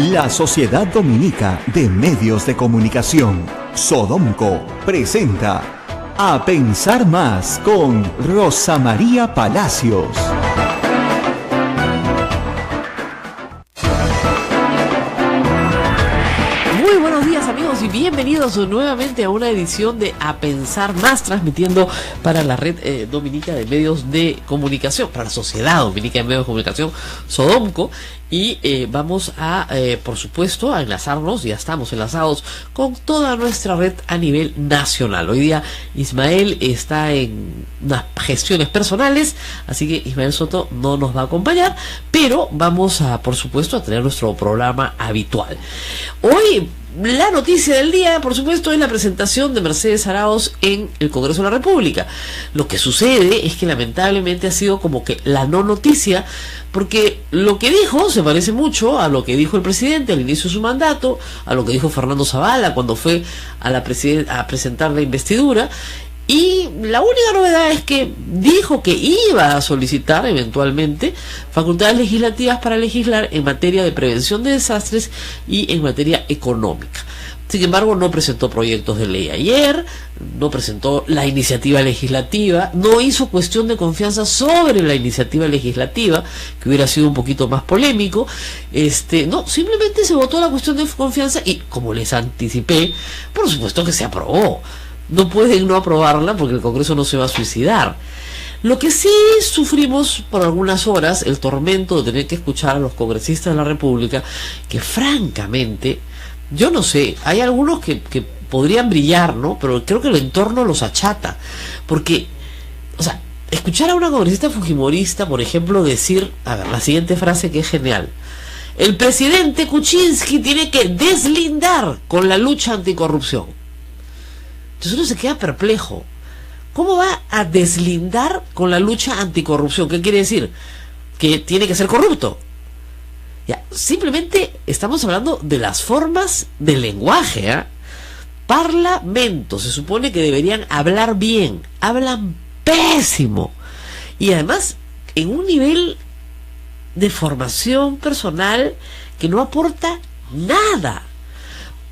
La Sociedad Dominica de Medios de Comunicación, Sodomco, presenta A Pensar Más con Rosa María Palacios. Muy buenos días, amigos, y bienvenidos nuevamente a una edición de A Pensar Más, transmitiendo para la red dominica de medios de comunicación, para la Sociedad Dominica de Medios de Comunicación, Sodomco. Y vamos a, por supuesto, a enlazarnos, ya estamos enlazados con toda nuestra red a nivel nacional. Hoy día Ismael está en unas gestiones personales, así que Ismael Soto no nos va a acompañar, pero vamos a, por supuesto, a tener nuestro programa habitual. Hoy la noticia del día, por supuesto, es la presentación de Mercedes Arauz en el Congreso de la República. Lo que sucede es que lamentablemente ha sido como que la no noticia, porque lo que dijo se parece mucho a lo que dijo el presidente al inicio de su mandato, a lo que dijo Fernando Zavala cuando fue a presentar la investidura. Y la única novedad es que dijo que iba a solicitar eventualmente facultades legislativas para legislar en materia de prevención de desastres y en materia económica. Sin embargo, no presentó proyectos de ley ayer, no presentó la iniciativa legislativa, no hizo cuestión de confianza sobre la iniciativa legislativa, que hubiera sido un poquito más polémico. No, simplemente se votó la cuestión de confianza y, como les anticipé, por supuesto que se aprobó. No pueden no aprobarla porque el Congreso no se va a suicidar. Lo que sí sufrimos por algunas horas, el tormento de tener que escuchar a los congresistas de la República, que francamente, yo no sé, hay algunos que podrían brillar, ¿no? Pero creo que el entorno los achata. Porque, o sea, escuchar a una congresista fujimorista, por ejemplo, decir, a ver, la siguiente frase que es genial: el presidente Kuczynski tiene que deslindar con la lucha anticorrupción. Entonces uno se queda perplejo. ¿Cómo va a deslindar con la lucha anticorrupción? ¿Qué quiere decir? ¿Que tiene que ser corrupto? Ya, simplemente estamos hablando de las formas del lenguaje, ¿eh? Parlamento, se supone que deberían hablar bien, hablan pésimo. Y además, en un nivel de formación personal que no aporta nada.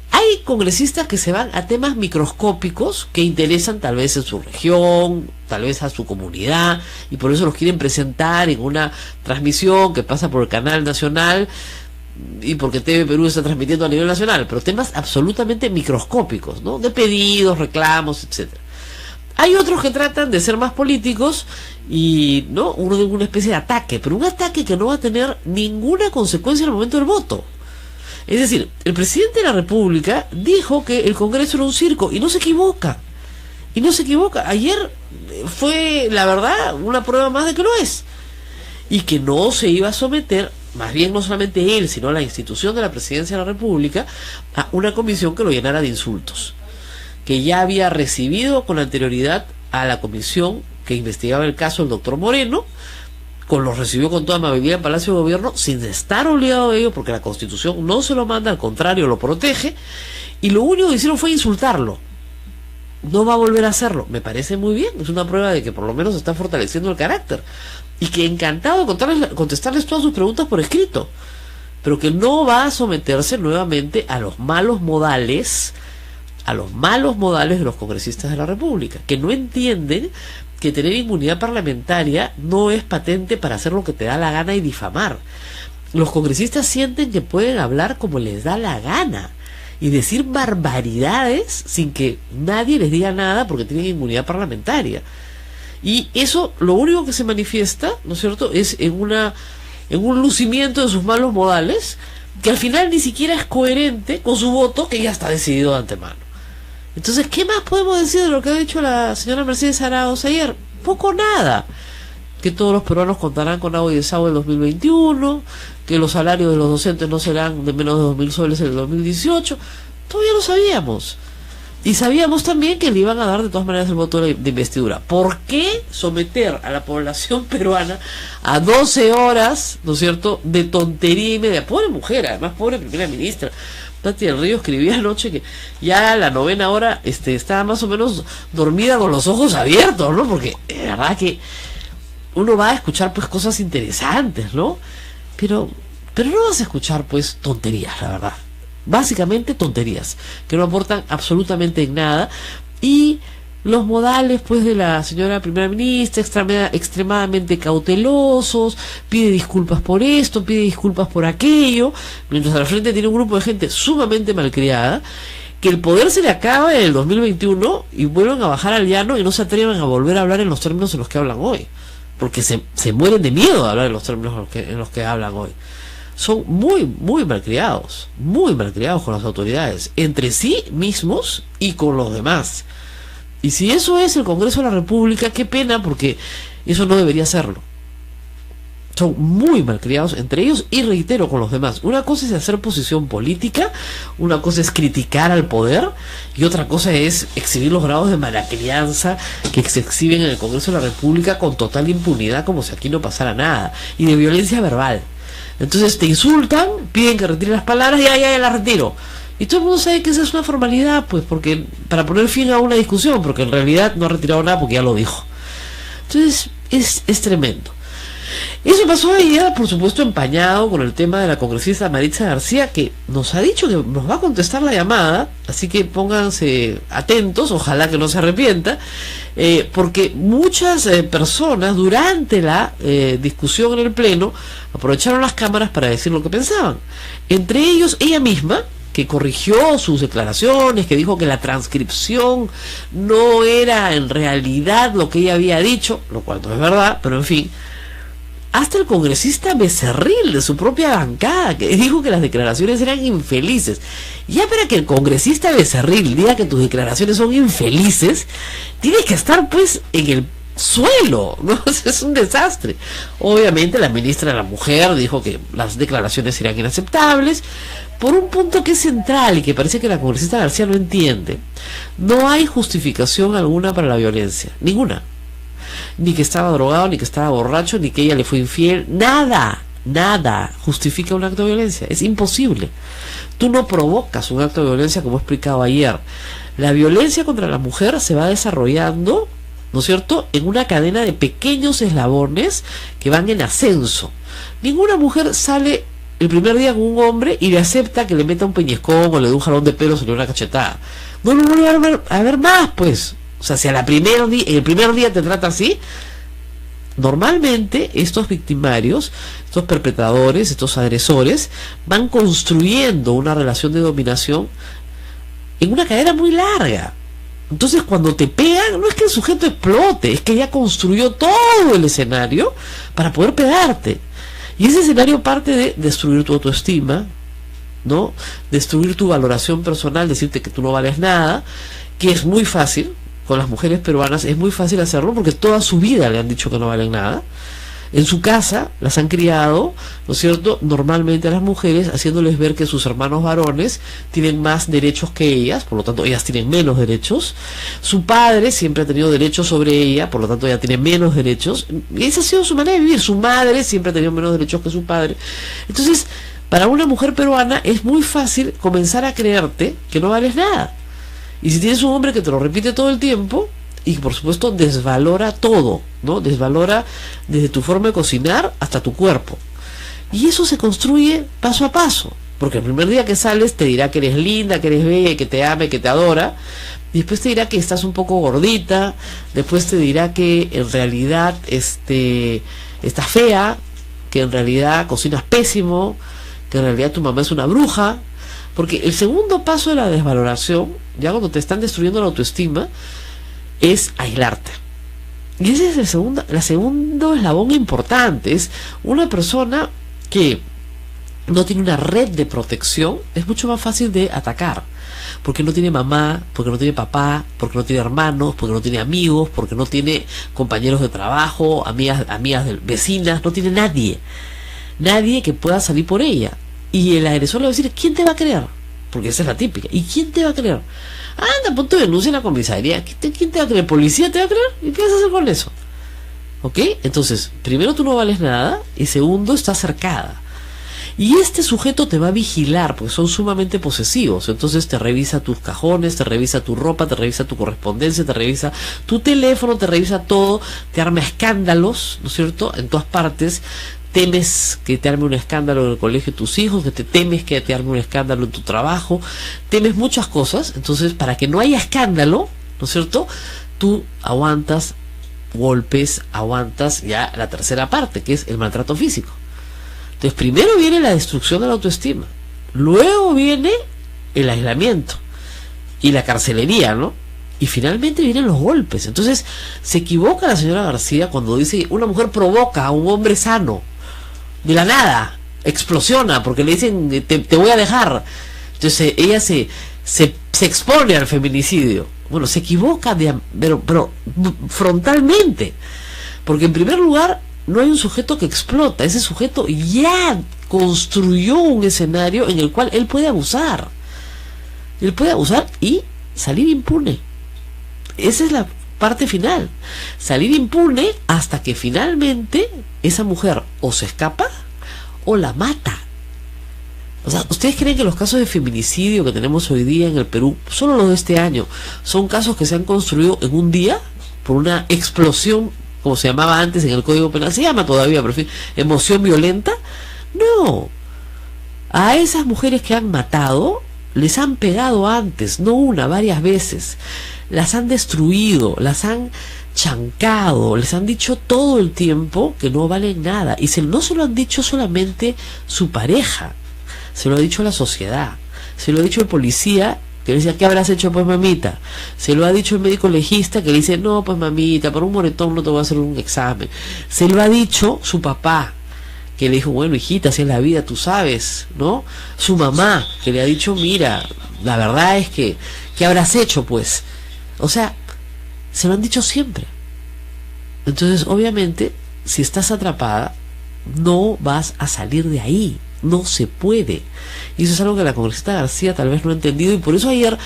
Hay congresistas que se van a temas microscópicos que interesan tal vez en su región, tal vez a su comunidad, y por eso los quieren presentar en una transmisión que pasa por el canal nacional y porque TV Perú está transmitiendo a nivel nacional, pero temas absolutamente microscópicos, ¿no? De pedidos, reclamos, etcétera. Hay otros que tratan de ser más políticos y, ¿no? Uno de una especie de ataque, pero un ataque que no va a tener ninguna consecuencia en el momento del voto. Es decir, el presidente de la República dijo que el Congreso era un circo y no se equivoca. Y no se equivoca. Ayer fue, la verdad, una prueba más de que lo es. Y que no se iba a someter, más bien no solamente él, sino la institución de la Presidencia de la República, a una comisión que lo llenara de insultos. Que ya había recibido con anterioridad a la comisión que investigaba el caso del doctor Moreno, los recibió con toda amabilidad en Palacio de Gobierno, sin estar obligado a ello, porque la Constitución no se lo manda, al contrario, lo protege, y lo único que hicieron fue insultarlo. No va a volver a hacerlo. Me parece muy bien, es una prueba de que por lo menos está fortaleciendo el carácter, y que encantado de contestarles todas sus preguntas por escrito, pero que no va a someterse nuevamente a los malos modales de los congresistas de la República, que no entienden que tener inmunidad parlamentaria no es patente para hacer lo que te da la gana y difamar. Los congresistas sienten que pueden hablar como les da la gana y decir barbaridades sin que nadie les diga nada porque tienen inmunidad parlamentaria. Y eso, lo único que se manifiesta, ¿no es cierto?, es en un lucimiento de sus malos modales, que al final ni siquiera es coherente con su voto, que ya está decidido de antemano. Entonces, ¿qué más podemos decir de lo que ha dicho la señora Mercedes Arauz ayer? Poco nada. Que todos los peruanos contarán con agua y desagüe en 2021, que los salarios de los docentes no serán de menos de 2.000 soles en el 2018. Todavía lo sabíamos. Y sabíamos también que le iban a dar de todas maneras el voto de investidura. ¿Por qué someter a la población peruana a 12 horas, ¿no es cierto?, de tontería y media? Pobre mujer, además, pobre primera ministra. Tati del Río escribía anoche que ya a la 9ª hora estaba más o menos dormida con los ojos abiertos, ¿no? Porque de verdad que uno va a escuchar pues cosas interesantes, ¿no? Pero Pero no vas a escuchar pues tonterías, la verdad. Básicamente tonterías, que no aportan absolutamente en nada. Y los modales pues de la señora primera ministra, extremadamente cautelosos, pide disculpas por esto, pide disculpas por aquello, mientras al frente tiene un grupo de gente sumamente malcriada, que el poder se le acaba en el 2021 y vuelven a bajar al llano y no se atreven a volver a hablar en los términos en los que hablan hoy, porque se mueren de miedo de hablar en los términos en los que hablan hoy. Son muy malcriados con las autoridades, entre sí mismos y con los demás. Y si eso es el Congreso de la República, qué pena, porque eso no debería serlo. Son muy malcriados entre ellos y, reitero, con los demás. Una cosa es hacer posición política, una cosa es criticar al poder, y otra cosa es exhibir los grados de malacrianza que se exhiben en el Congreso de la República con total impunidad, como si aquí no pasara nada, y de violencia verbal. Entonces te insultan, piden que retire las palabras y ya las retiro. Y todo el mundo sabe que esa es una formalidad, pues, porque para poner fin a una discusión, porque en realidad no ha retirado nada porque ya lo dijo. Entonces es tremendo. Eso pasó ayer, por supuesto, empañado con el tema de la congresista Maritza García, que nos ha dicho que nos va a contestar la llamada, así que pónganse atentos, ojalá que no se arrepienta, porque muchas personas durante la discusión en el Pleno aprovecharon las cámaras para decir lo que pensaban. Entre ellos, ella misma, que corrigió sus declaraciones, que dijo que la transcripción no era en realidad lo que ella había dicho, lo cual no es verdad, pero en fin. Hasta el congresista Becerril, de su propia bancada, que dijo que las declaraciones eran infelices. Ya para que el congresista Becerril diga que tus declaraciones son infelices, tienes que estar pues en el suelo, ¿no? Es un desastre. Obviamente la ministra de la Mujer dijo que las declaraciones eran inaceptables, por un punto que es central y que parece que la congresista García no entiende. No hay justificación alguna para la violencia, ninguna. Ni que estaba drogado, ni que estaba borracho, ni que ella le fue infiel, nada justifica un acto de violencia, es imposible. Tú no provocas un acto de violencia, como he explicado ayer. La violencia contra la mujer se va desarrollando, ¿no es cierto?, en una cadena de pequeños eslabones que van en ascenso. Ninguna mujer sale el primer día con un hombre y le acepta que le meta un peñescón o le dé un jalón de pelos o le dé una cachetada. No va a haber más, pues. O sea, si el primer día te trata así, normalmente estos victimarios, estos perpetradores, estos agresores, van construyendo una relación de dominación en una cadena muy larga. Entonces cuando te pegan, no es que el sujeto explote, es que ya construyó todo el escenario para poder pegarte. Y ese escenario parte de destruir tu autoestima, ¿no? Destruir tu valoración personal, decirte que tú no vales nada, que es muy fácil. Con las mujeres peruanas es muy fácil hacerlo porque toda su vida le han dicho que no valen nada. En su casa las han criado, ¿no es cierto?, normalmente a las mujeres, haciéndoles ver que sus hermanos varones tienen más derechos que ellas, por lo tanto ellas tienen menos derechos. Su padre siempre ha tenido derechos sobre ella, por lo tanto ella tiene menos derechos. Y esa ha sido su manera de vivir. Su madre siempre ha tenido menos derechos que su padre. Entonces, para una mujer peruana es muy fácil comenzar a creerte que no vales nada. Y si tienes un hombre que te lo repite todo el tiempo y por supuesto desvalora todo, ¿no? Desvalora desde tu forma de cocinar hasta tu cuerpo. Y eso se construye paso a paso, porque el primer día que sales te dirá que eres linda, que eres bella, que te ama, que te adora. Y después te dirá que estás un poco gordita, después te dirá que en realidad estás fea, que en realidad cocinas pésimo, que en realidad tu mamá es una bruja. Porque el segundo paso de la desvaloración, ya cuando te están destruyendo la autoestima, es aislarte. Y ese es el segundo eslabón importante. Es una persona que no tiene una red de protección, es mucho más fácil de atacar. Porque no tiene mamá, porque no tiene papá, porque no tiene hermanos, porque no tiene amigos, porque no tiene compañeros de trabajo, amigas vecinas, no tiene nadie que pueda salir por ella. Y el agresor le va a decir, ¿quién te va a creer? Porque esa es la típica. ¿Y quién te va a creer? Anda, pon tu denuncia en la comisaría. ¿Quién te va a creer? ¿Policía te va a creer? ¿Y qué vas a hacer con eso? ¿Ok? Entonces, primero tú no vales nada, y segundo, estás cercada. Y este sujeto te va a vigilar, porque son sumamente posesivos. Entonces te revisa tus cajones, te revisa tu ropa, te revisa tu correspondencia, te revisa tu teléfono, te revisa todo, te arma escándalos, ¿no es cierto?, en todas partes. temes que te arme un escándalo en el colegio de tus hijos, que te temes que te arme un escándalo en tu trabajo, temes muchas cosas. Entonces, para que no haya escándalo, ¿no es cierto?, tú aguantas golpes, aguantas ya la tercera parte, que es el maltrato físico. Entonces, primero viene la destrucción de la autoestima, luego viene el aislamiento y la carcelería, ¿no? Y finalmente vienen los golpes. Entonces, se equivoca la señora García cuando dice una mujer provoca a un hombre sano de la nada, explosiona porque le dicen te voy a dejar. Entonces ella se expone al feminicidio. Bueno, se equivoca pero frontalmente, porque en primer lugar no hay un sujeto que explota. Ese sujeto ya construyó un escenario en el cual él puede abusar y salir impune. Esa es la parte final, salir impune hasta que finalmente esa mujer o se escapa o la mata. O sea, ¿ustedes creen que los casos de feminicidio que tenemos hoy día en el Perú, solo los de este año, son casos que se han construido en un día por una explosión, como se llamaba antes en el Código Penal? Se llama todavía, pero en fin, emoción violenta. No, a esas mujeres que han matado les han pegado antes, no una, varias veces. Las han destruido, las han chancado, les han dicho todo el tiempo que no valen nada. Y no se lo han dicho solamente su pareja, se lo ha dicho la sociedad, se lo ha dicho el policía que le decía, ¿qué habrás hecho pues mamita? Se lo ha dicho el médico legista que le dice, no pues mamita, por un moretón no te voy a hacer un examen. Se lo ha dicho su papá, que le dijo, bueno hijita, así es la vida, tú sabes, ¿no? Su mamá, que le ha dicho, mira, la verdad es que, ¿qué habrás hecho pues? O sea, se lo han dicho siempre. Entonces, obviamente, si estás atrapada, no vas a salir de ahí. No se puede. Y eso es algo que la congresista García tal vez no ha entendido. Y por eso ayer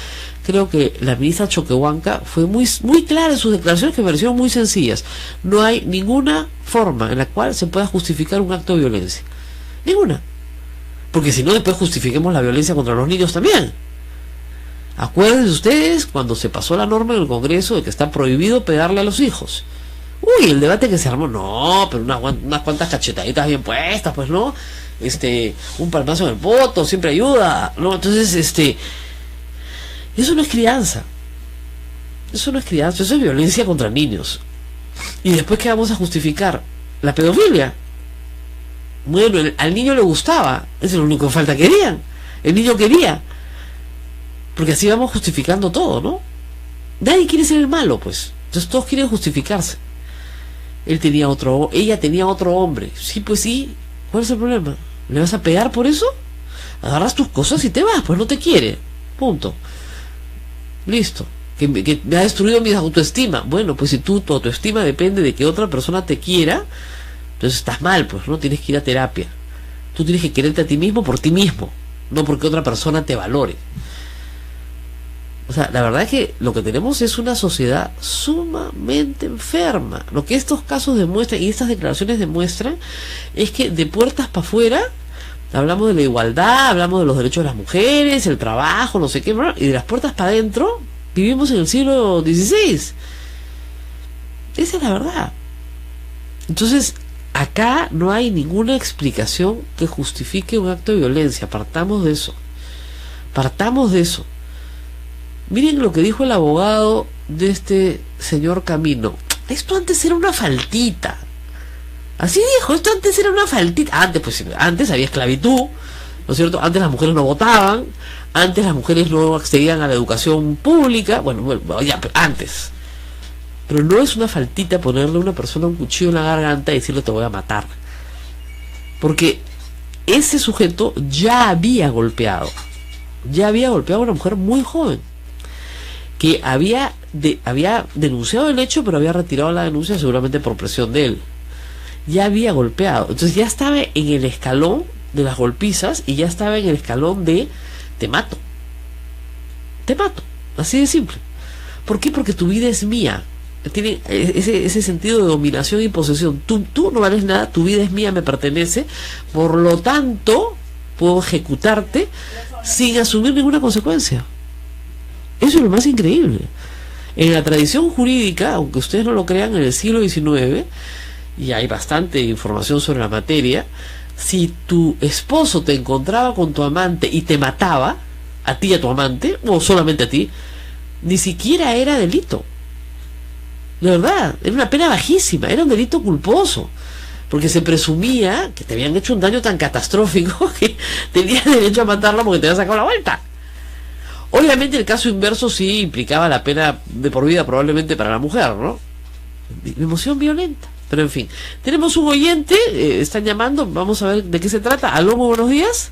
creo que la ministra Choquehuanca fue muy clara en sus declaraciones, que me parecieron muy sencillas. No hay ninguna forma en la cual se pueda justificar un acto de violencia. Ninguna. Porque si no, después justifiquemos la violencia contra los niños también. Acuérdense ustedes cuando se pasó la norma en el Congreso de que está prohibido pegarle a los hijos. Uy, el debate que se armó, no, pero unas cuantas cachetaditas bien puestas, pues no, un palmazo en el poto siempre ayuda, ¿no? Entonces, eso no es crianza. Eso no es crianza, eso es violencia contra niños. Y después, ¿qué vamos a justificar? La pedofilia. Bueno, al niño le gustaba, eso es lo único que falta, querían. El niño quería. Porque así vamos justificando todo, ¿no? Nadie quiere ser el malo, pues. Entonces todos quieren justificarse. Ella tenía otro hombre. Sí, pues sí. ¿Cuál es el problema? ¿Le vas a pegar por eso? Agarras tus cosas y te vas, pues no te quiere. Punto. Listo. Que me ha destruido mi autoestima. Bueno, pues si tu autoestima depende de que otra persona te quiera, entonces estás mal, pues, ¿no? Tienes que ir a terapia. Tú tienes que quererte a ti mismo por ti mismo, no porque otra persona te valore. O sea, la verdad es que lo que tenemos es una sociedad sumamente enferma. Lo que estos casos demuestran y estas declaraciones demuestran es que de puertas para afuera hablamos de la igualdad, hablamos de los derechos de las mujeres, el trabajo, no sé qué, y de las puertas para adentro vivimos en el siglo XVI. Esa es la verdad. Entonces, acá no hay ninguna explicación que justifique un acto de violencia. Partamos de eso. Miren lo que dijo el abogado de este señor Camino. Esto antes era una faltita. Así dijo, esto antes era una faltita. Antes había esclavitud, ¿no es cierto? Antes las mujeres no votaban, antes las mujeres no accedían a la educación pública. Bueno, ya, pero antes. Pero no es una faltita ponerle a una persona un cuchillo en la garganta y decirle te voy a matar. Porque ese sujeto ya había golpeado a una mujer muy joven, que había denunciado el hecho, pero había retirado la denuncia seguramente por presión de él. Ya había golpeado, entonces ya estaba en el escalón de las golpizas y ya estaba en el escalón de te mato, así de simple. ¿Por qué? Porque tu vida es mía. Tiene ese sentido de dominación y posesión. Tú no vales nada, tu vida es mía, me pertenece, por lo tanto puedo ejecutarte sin asumir ninguna consecuencia. Eso es lo más increíble. En la tradición jurídica, aunque ustedes no lo crean, en el siglo XIX y hay bastante información sobre la materia, si tu esposo te encontraba con tu amante y te mataba, a ti y a tu amante, o solamente a ti, ni siquiera era delito. De verdad, era una pena bajísima, era un delito culposo, porque se presumía que te habían hecho un daño tan catastrófico que tenías derecho a matarla porque te habían sacado la vuelta. Obviamente el caso inverso sí implicaba la pena de por vida probablemente para la mujer, ¿no? Emoción violenta. Pero en fin, tenemos un oyente, están llamando, vamos a ver de qué se trata. Aló, muy buenos días.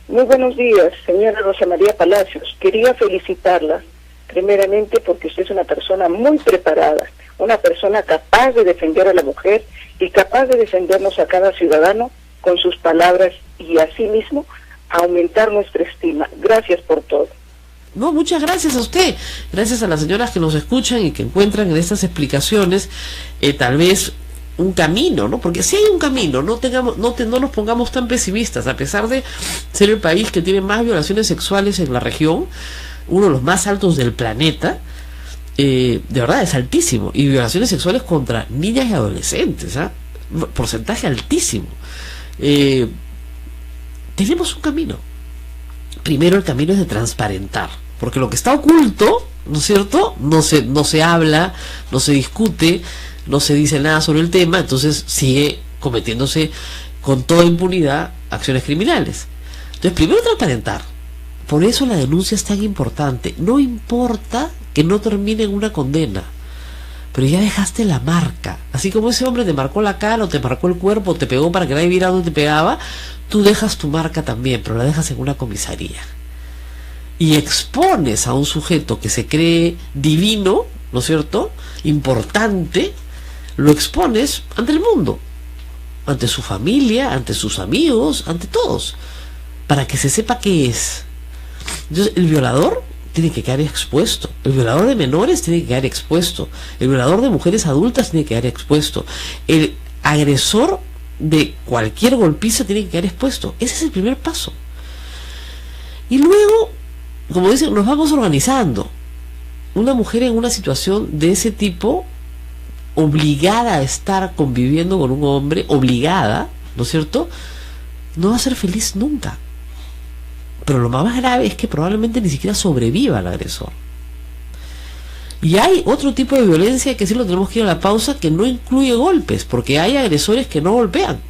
Muy buenos días, señora Rosa María Palacios. Quería felicitarla, primeramente, porque usted es una persona muy preparada, una persona capaz de defender a la mujer y capaz de defendernos a cada ciudadano con sus palabras y asimismo aumentar nuestra estima. Gracias por todo. No, muchas gracias a usted, gracias a las señoras que nos escuchan y que encuentran en estas explicaciones tal vez un camino, ¿no? Porque si hay un camino, no nos pongamos tan pesimistas, a pesar de ser el país que tiene más violaciones sexuales en la región, uno de los más altos del planeta, de verdad es altísimo, y violaciones sexuales contra niñas y adolescentes, porcentaje altísimo. Tenemos un camino. Primero, el camino es de transparentar, porque lo que está oculto, ¿no es cierto?, no se habla, no se discute, no se dice nada sobre el tema, entonces sigue cometiéndose con toda impunidad acciones criminales. Entonces, primero transparentar. Por eso la denuncia es tan importante. No importa que no termine en una condena, pero ya dejaste la marca. Así como ese hombre te marcó la cara o te marcó el cuerpo o te pegó para que nadie viera dónde te pegaba, tú dejas tu marca también, pero la dejas en una comisaría. Y expones a un sujeto que se cree divino, ¿no es cierto?, importante, lo expones ante el mundo, ante su familia, ante sus amigos, ante todos, para que se sepa qué es. Entonces, el violador tiene que quedar expuesto, el violador de menores tiene que quedar expuesto, el violador de mujeres adultas tiene que quedar expuesto, el agresor de cualquier golpiza tiene que quedar expuesto. Ese es el primer paso. Y luego, como dicen, nos vamos organizando. Una mujer en una situación de ese tipo, obligada a estar conviviendo con un hombre, obligada, ¿no es cierto?, no va a ser feliz nunca. Pero lo más grave es que probablemente ni siquiera sobreviva al agresor. Y hay otro tipo de violencia que sí lo tenemos que ir a la pausa, que no incluye golpes, porque hay agresores que no golpean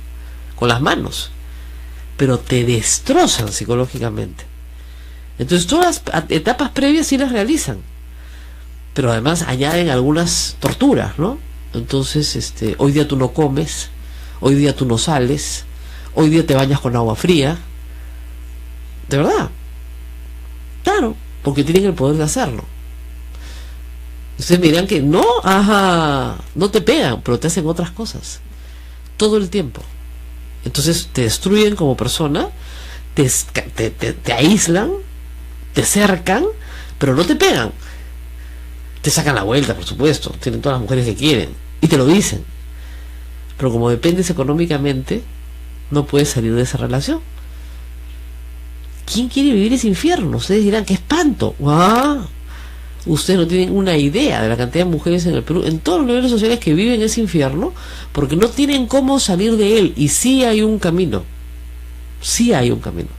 con las manos, pero te destrozan psicológicamente. Entonces todas las etapas previas sí las realizan, pero además añaden algunas torturas, ¿no? Entonces, hoy día tú no comes, hoy día tú no sales, hoy día te bañas con agua fría. De verdad. Claro, porque tienen el poder de hacerlo. Ustedes me dirán que no, no te pegan, pero te hacen otras cosas todo el tiempo. Entonces te destruyen como persona, te aíslan, te cercan, pero no te pegan. Te sacan la vuelta, por supuesto, tienen todas las mujeres que quieren y te lo dicen, pero como dependes económicamente, no puedes salir de esa relación. ¿Quién quiere vivir ese infierno? Ustedes dirán, ¡qué espanto! Ustedes no tienen una idea de la cantidad de mujeres en el Perú, en todos los niveles sociales, que viven ese infierno porque no tienen cómo salir de él. Y sí hay un camino. Sí hay un camino.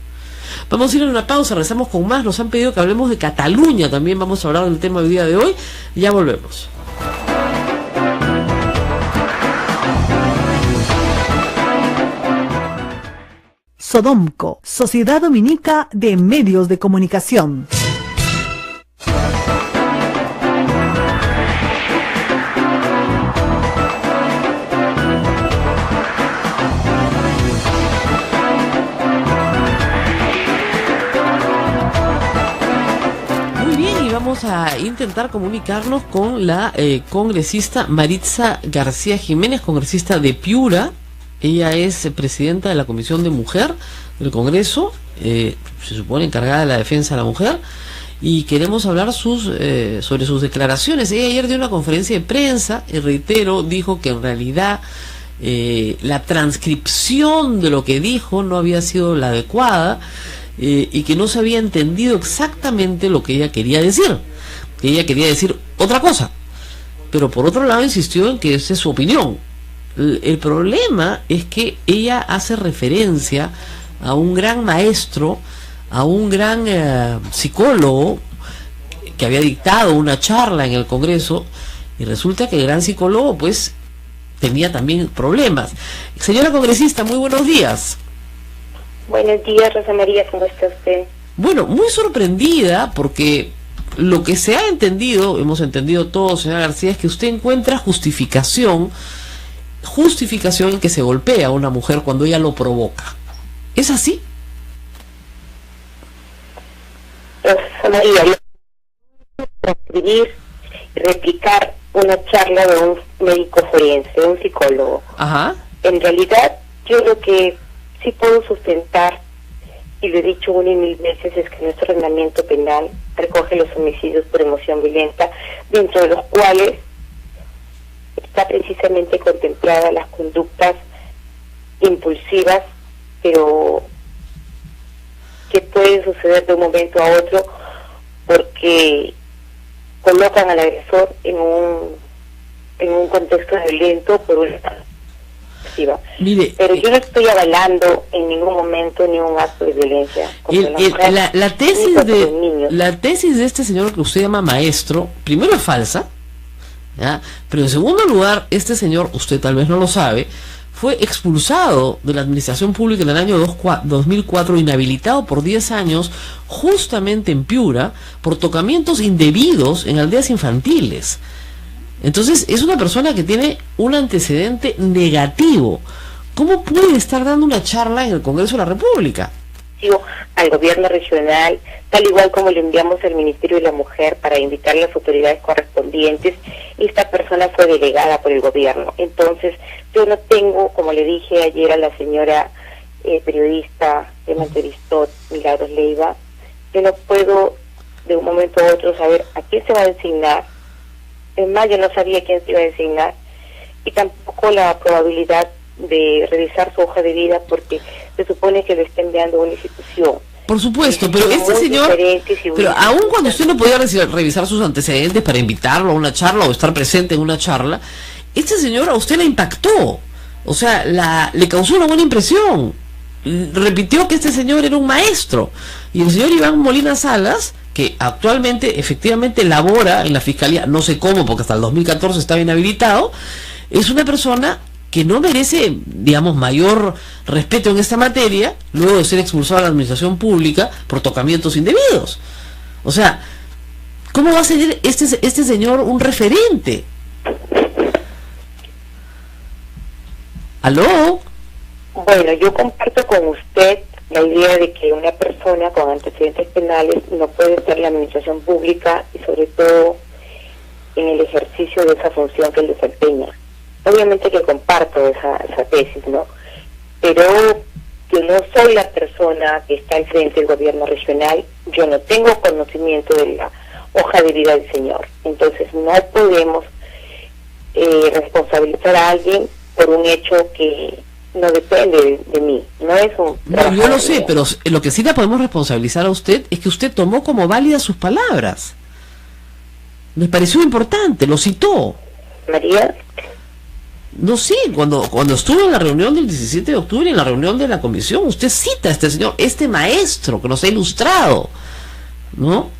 Vamos a ir a una pausa, regresamos con más. Nos han pedido que hablemos de Cataluña también. Vamos a hablar del tema del día de hoy. Ya volvemos. Sodomco, Sociedad Dominica de Medios de Comunicación. Muy bien, y vamos a intentar comunicarnos con la congresista Maritza García Jiménez, congresista de Piura. Ella es presidenta de la Comisión de Mujer del Congreso, se supone encargada de la defensa de la mujer, y queremos hablar sobre sus declaraciones. Ella ayer dio una conferencia de prensa y, reitero, dijo que en realidad la transcripción de lo que dijo no había sido la adecuada, y que no se había entendido exactamente lo que ella quería decir, que ella quería decir otra cosa, pero por otro lado insistió en que esa es su opinión. El problema es que ella hace referencia a un gran maestro, a un gran psicólogo que había dictado una charla en el Congreso, y resulta que el gran psicólogo pues tenía también problemas. Señora congresista, muy buenos días. Buenos días, Rosa María, ¿cómo está usted? Bueno, muy sorprendida porque lo que se ha entendido, hemos entendido todos, señora García, es que usted encuentra justificación en que se golpea a una mujer cuando ella lo provoca. ¿Es así? Rosa María, yo transcribir y replicar una charla de un médico forense, un psicólogo. Ajá. En realidad, yo lo que sí puedo sustentar, y lo he dicho una y mil veces, es que nuestro ordenamiento penal recoge los homicidios por emoción violenta, dentro de los cuales está precisamente contemplada las conductas impulsivas, pero que pueden suceder de un momento a otro porque colocan al agresor en un contexto violento por una activa. Mire, pero yo no estoy avalando en ningún momento ni un acto de violencia contra la mujer, la tesis ni contra los niños. la tesis de este señor que usted llama maestro, primero es falsa, ¿ya? Pero en segundo lugar, este señor, usted tal vez no lo sabe, fue expulsado de la administración pública en el año 2004, inhabilitado por 10 años, justamente en Piura, por tocamientos indebidos en aldeas infantiles. Entonces, es una persona que tiene un antecedente negativo. ¿Cómo puede estar dando una charla en el Congreso de la República? Al gobierno regional, tal igual como le enviamos al Ministerio de la Mujer para invitar a las autoridades correspondientes, esta persona fue delegada por el gobierno. Entonces, yo no tengo, como le dije ayer a la señora periodista que me entrevistó, Milagros Leiva, yo no puedo de un momento a otro saber a quién se va a designar. En mayo no sabía quién se iba a designar, y tampoco la probabilidad de revisar su hoja de vida, porque se supone que lo está enviando a una institución. Por supuesto, pero este señor, pero aun cuando usted no podía revisar sus antecedentes para invitarlo a una charla o estar presente en una charla, este señor a usted la impactó, o sea, le causó una buena impresión, repitió que este señor era un maestro, y el señor Iván Molina Salas, que actualmente efectivamente labora en la Fiscalía, no sé cómo, porque hasta el 2014 estaba inhabilitado, es una persona que no merece, digamos, mayor respeto en esta materia, luego de ser expulsado de la administración pública por tocamientos indebidos. O sea, ¿cómo va a ser este señor un referente? ¿Aló? Bueno, yo comparto con usted la idea de que una persona con antecedentes penales no puede estar en la administración pública, y sobre todo en el ejercicio de esa función que él desempeña. Obviamente que comparto esa tesis, ¿no? Pero yo no soy la persona que está al frente del gobierno regional, yo no tengo conocimiento de la hoja de vida del señor. Entonces no podemos responsabilizar a alguien por un hecho que no depende de mí, no es un... No, yo lo sé, pero lo que sí la podemos responsabilizar a usted es que usted tomó como válidas sus palabras. Me pareció importante, lo citó. María... No, sí, cuando estuvo en la reunión del 17 de octubre, en la reunión de la comisión, usted cita a este señor, este maestro que nos ha ilustrado, ¿no?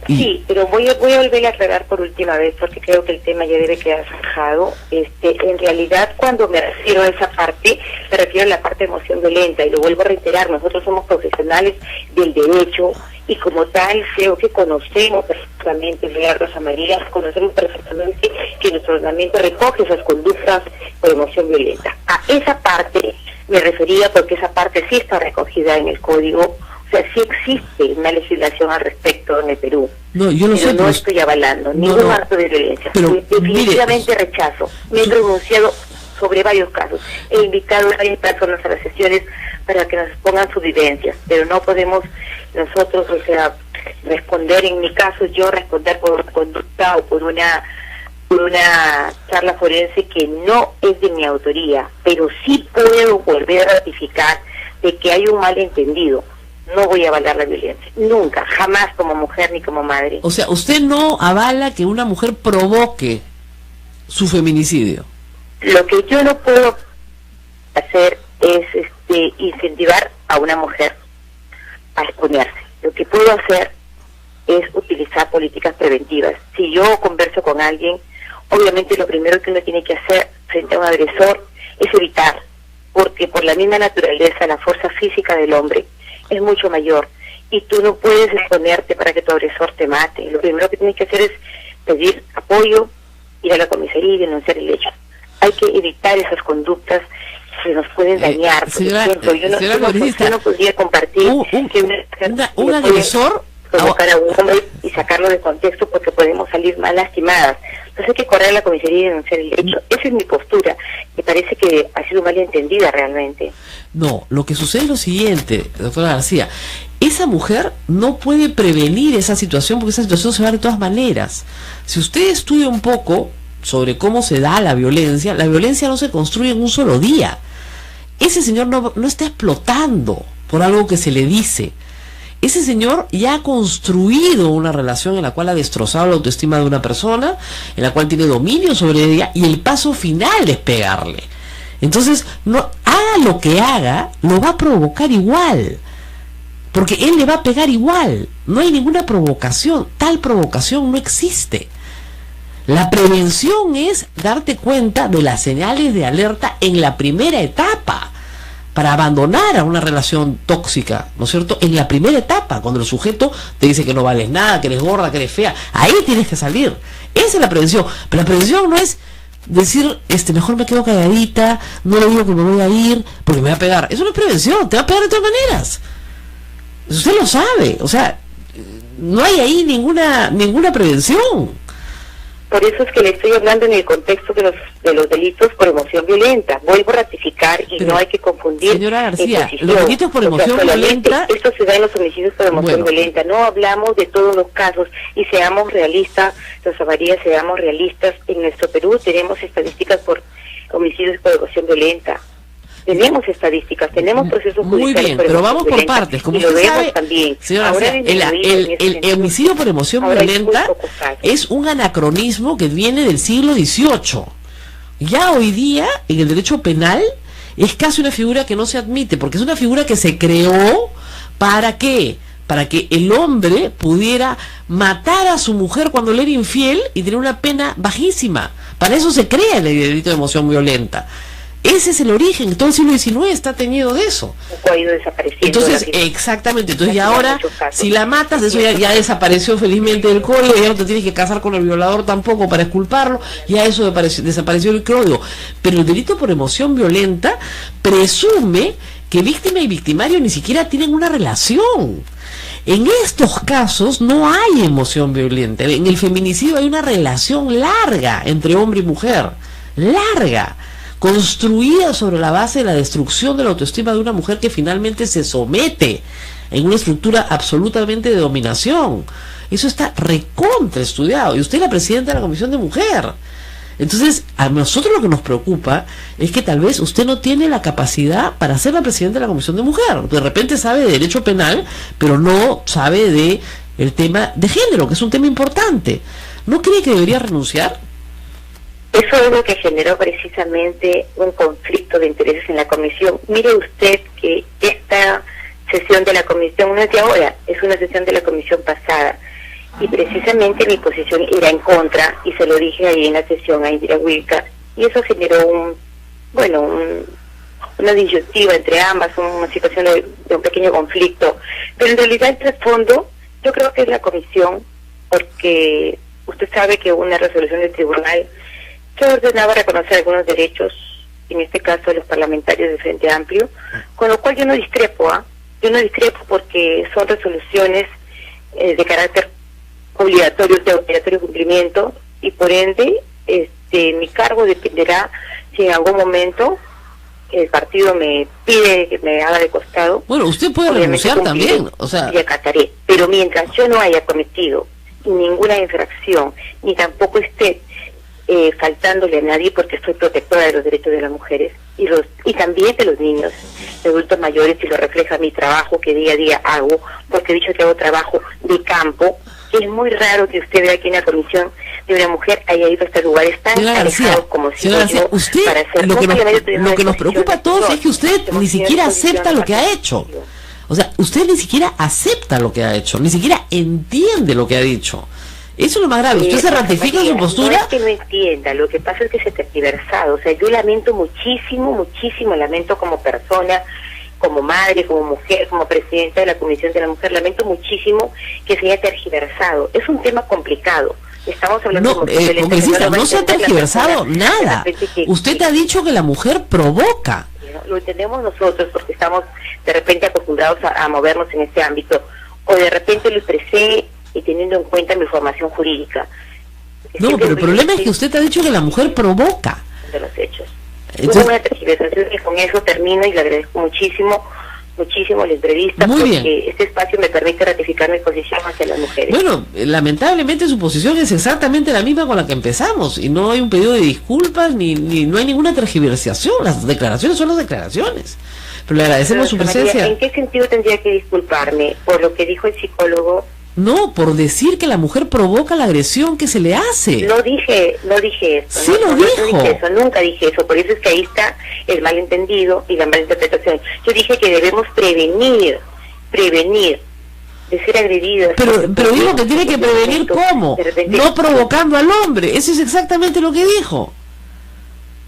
Sí, pero voy a volver a aclarar por última vez, porque creo que el tema ya debe quedar zanjado. En realidad, cuando me refiero a esa parte, me refiero a la parte de emoción violenta, y lo vuelvo a reiterar, nosotros somos profesionales del derecho, y como tal creo que conocemos perfectamente, señora Rosa María, conocemos perfectamente que nuestro ordenamiento recoge esas conductas por emoción violenta. A esa parte me refería, porque esa parte sí está recogida en el código. O sea, sí existe una legislación al respecto en el Perú. No, yo lo pero sé, no pero estoy avalando ningún acto de violencia. Pero, definitivamente mire, rechazo. Me he pronunciado sobre varios casos. He invitado a varias personas a las sesiones para que nos pongan sus vivencias, pero no podemos nosotros, o sea, responder, en mi caso, yo responder por una conducta o por una charla forense que no es de mi autoría, pero sí puedo volver a ratificar de que hay un malentendido. No voy a avalar la violencia, nunca, jamás, como mujer ni como madre. O sea, usted no avala que una mujer provoque su feminicidio. Lo que yo no puedo hacer es incentivar a una mujer a exponerse. Lo que puedo hacer es utilizar políticas preventivas. Si yo converso con alguien, obviamente lo primero que uno tiene que hacer frente a un agresor es evitar, porque por la misma naturaleza la fuerza física del hombre es mucho mayor y tú no puedes exponerte para que tu agresor te mate. Lo primero que tienes que hacer es pedir apoyo, ir a la comisaría y denunciar el hecho. Hay que evitar esas conductas que nos pueden dañar. Por ejemplo, yo no podría compartir que un agresor provocar a un hombre y sacarlo de contexto porque podemos salir mal lastimadas. Entonces hay que correr a la comisaría y denunciar el hecho. Esa es mi postura. Me parece que ha sido mal entendida realmente. No, lo que sucede es lo siguiente, doctora García. Esa mujer no puede prevenir esa situación porque esa situación se va de todas maneras. Si usted estudia un poco sobre cómo se da la violencia no se construye en un solo día. Ese señor no está explotando por algo que se le dice. Ese señor ya ha construido una relación en la cual ha destrozado la autoestima de una persona, en la cual tiene dominio sobre ella, y el paso final es pegarle. Entonces, no haga lo que haga, lo va a provocar igual, porque él le va a pegar igual. No hay ninguna provocación, tal provocación no existe. La prevención es darte cuenta de las señales de alerta en la primera etapa para abandonar a una relación tóxica, ¿no es cierto? En la primera etapa, cuando el sujeto te dice que no vales nada, que eres gorda, que eres fea, ahí tienes que salir. Esa es la prevención. Pero la prevención no es decir, mejor me quedo calladita, no le digo que me voy a ir porque me va a pegar. Eso no es prevención, te va a pegar de todas maneras. Usted lo sabe, o sea, no hay ahí ninguna prevención. Por eso es que le estoy hablando en el contexto de los delitos por emoción violenta. Vuelvo a ratificar y no hay que confundir. Señora García, los delitos por emoción violenta... Esto se da en los homicidios por emoción violenta. No hablamos de todos los casos y seamos realistas, Rosa María, seamos realistas. En nuestro Perú tenemos estadísticas por homicidios por emoción violenta. Tenemos estadísticas, tenemos procesos judiciales. Muy bien, pero vamos por partes. Como usted sabe, también. Señora, el homicidio por emoción violenta es un anacronismo que viene del siglo XVIII. Ya hoy día, en el derecho penal, es casi una figura que no se admite, porque es una figura que se creó ¿para qué? Para que el hombre pudiera matar a su mujer cuando le era infiel y tener una pena bajísima. Para eso se crea el delito de emoción violenta. Ese es el origen. Todo el siglo XIX está teñido de eso. Ha ido desapareciendo. Entonces, exactamente. Entonces, y ahora, si la matas, eso ya desapareció felizmente del código, ya no te tienes que casar con el violador tampoco para exculparlo, ya eso desapareció del código. Pero el delito por emoción violenta presume que víctima y victimario ni siquiera tienen una relación. En estos casos no hay emoción violenta. En el feminicidio hay una relación larga entre hombre y mujer. Larga. Construida sobre la base de la destrucción de la autoestima de una mujer que finalmente se somete en una estructura absolutamente de dominación. Eso está recontra estudiado, y usted es la presidenta de la Comisión de Mujer. Entonces, a nosotros lo que nos preocupa es que tal vez usted no tiene la capacidad para ser la presidenta de la Comisión de Mujer. De repente sabe de derecho penal, pero no sabe de el tema de género, que es un tema importante. ¿No cree que debería renunciar? Eso es lo que generó precisamente un conflicto de intereses en la comisión. Mire usted que esta sesión de la comisión no es de ahora, es una sesión de la comisión pasada. Y precisamente mi posición era en contra, y se lo dije ahí en la sesión a Indira Wilka, y eso generó una disyuntiva entre ambas, una situación de un pequeño conflicto. Pero en realidad el trasfondo, yo creo que es la comisión, porque usted sabe que una resolución del tribunal que ordenaba reconocer algunos derechos, en este caso de los parlamentarios del Frente Amplio, con lo cual yo no discrepo, yo no discrepo porque son resoluciones de carácter obligatorio, de obligatorio cumplimiento, y por ende mi cargo dependerá si en algún momento el partido me pide que me haga de costado. Bueno, usted puede renunciar también, o sea... Y acataré, pero mientras yo no haya cometido ninguna infracción, ni tampoco esté faltándole a nadie, porque soy protectora de los derechos de las mujeres y también de los niños, de adultos mayores, y lo refleja mi trabajo que día a día hago, porque he dicho que hago trabajo de campo. Es muy raro que usted vea aquí en la comisión de una mujer haya ido a estos lugares tan Señora alejados García, como señora García, usted, lo que nos preocupa a todos es que usted ni siquiera acepta lo que ha hecho. O sea, usted ni siquiera acepta lo que ha hecho, ni siquiera entiende lo que ha dicho. Eso es lo más grave. ¿Usted se ratifica en su postura? No es que no entienda, lo que pasa es que se ha tergiversado. O sea, yo lamento muchísimo, lamento como persona, como madre, como mujer, como presidenta de la Comisión de la Mujer, lamento muchísimo que se haya tergiversado. Es un tema complicado. Estamos hablando de congresista, no se ha tergiversado nada. Usted ha dicho que la mujer provoca. Lo entendemos nosotros porque estamos de repente acostumbrados a movernos en este ámbito, o de repente lo expresé y teniendo en cuenta mi formación jurídica. No, pero el problema es que usted ha dicho que la mujer provoca. De los hechos. Entonces, hubo una tergiversación y con eso termino y le agradezco muchísimo la entrevista, muy porque bien. Este espacio me permite ratificar mi posición hacia las mujeres. Bueno, lamentablemente su posición es exactamente la misma con la que empezamos y no hay un pedido de disculpas ni no hay ninguna tergiversación. Las declaraciones son las declaraciones. Pero le agradecemos su presencia. María, ¿en qué sentido tendría que disculparme? ¿Por lo que dijo el psicólogo? No, por decir que la mujer provoca la agresión que se le hace. No dije eso. Sí lo dijo. No dije eso, nunca dije eso. Por eso es que ahí está el malentendido y la malinterpretación. Yo dije que debemos prevenir de ser agredidas. Pero dijo que tiene que prevenir ¿cómo? No provocando al hombre. Eso es exactamente lo que dijo.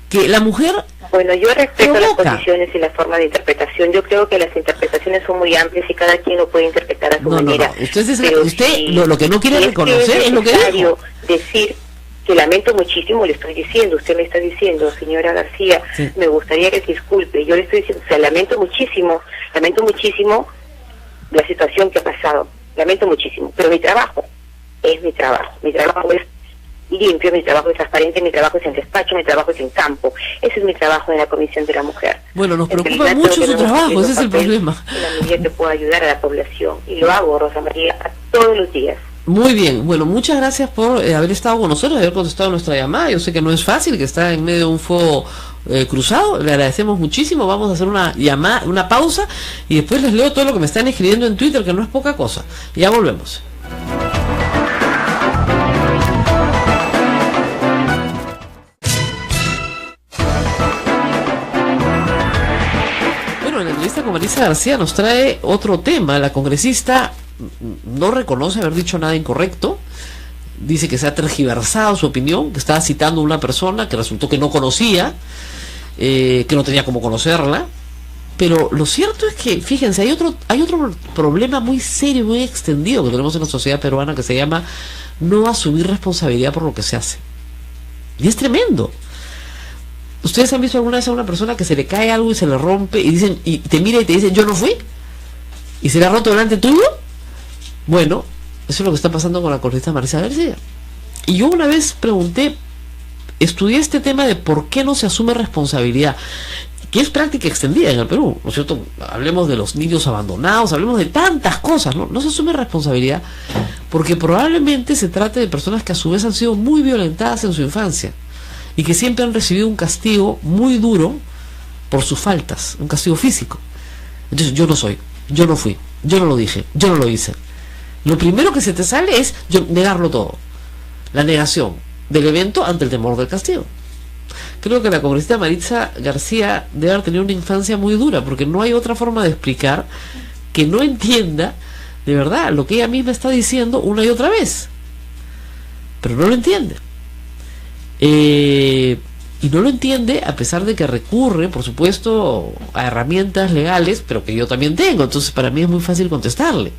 Que la mujer Bueno, yo respeto provoca. las posiciones y la forma de interpretación. Yo creo que las interpretaciones son muy amplias y cada quien lo puede interpretar a su manera. No. Usted si, lo que no quiere reconocer es lo que dijo. Decir que lamento muchísimo, le estoy diciendo, usted me está diciendo, señora García, sí, me gustaría que se disculpe. Yo le estoy diciendo, o sea, lamento muchísimo la situación que ha pasado. Lamento muchísimo, pero mi trabajo es mi trabajo. Mi trabajo es limpio, mi trabajo es transparente, mi trabajo es en despacho, mi trabajo es en campo. Ese es mi trabajo en la Comisión de la Mujer. Bueno, nos preocupa mucho su trabajo, ese es el problema. En la medida que pueda ayudar a la población. Y lo hago, Rosa María, todos los días. Muy bien, bueno, muchas gracias por haber estado con nosotros, haber contestado nuestra llamada. Yo sé que no es fácil, que está en medio de un fuego cruzado. Le agradecemos muchísimo. Vamos a hacer una llamada, una pausa, y después les leo todo lo que me están escribiendo en Twitter, que no es poca cosa. Ya volvemos. Bueno, en la entrevista con Marisa García nos trae otro tema. La congresista no reconoce haber dicho nada incorrecto, dice que se ha tergiversado su opinión, que estaba citando a una persona que resultó que no conocía, que no tenía cómo conocerla. Pero lo cierto es que, fíjense, hay otro problema muy serio, muy extendido que tenemos en la sociedad peruana, que se llama no asumir responsabilidad por lo que se hace. Y es tremendo. ¿Ustedes han visto alguna vez a una persona que se le cae algo y se le rompe y dicen, y te mira y te dicen, yo no fui, y se le ha roto delante tuyo? Bueno, eso es lo que está pasando con la congresista Marisa García. Y yo una vez estudié este tema de por qué no se asume responsabilidad, que es práctica extendida en el Perú, ¿no es cierto? Hablemos de los niños abandonados, hablemos de tantas cosas, ¿no? No se asume responsabilidad porque probablemente se trate de personas que a su vez han sido muy violentadas en su infancia y que siempre han recibido un castigo muy duro por sus faltas, un castigo físico. Entonces, yo no soy, yo no fui, yo no lo dije, yo no lo hice. Lo primero que se te sale es negarlo todo. La negación del evento ante el temor del castigo. Creo que la congresista Marisa García debe haber tenido una infancia muy dura, porque no hay otra forma de explicar que no entienda de verdad lo que ella misma está diciendo una y otra vez. Pero no lo entiende. Y no lo entiende a pesar de que recurre, por supuesto, a herramientas legales, pero que yo también tengo. Entonces para mí es muy fácil contestarle.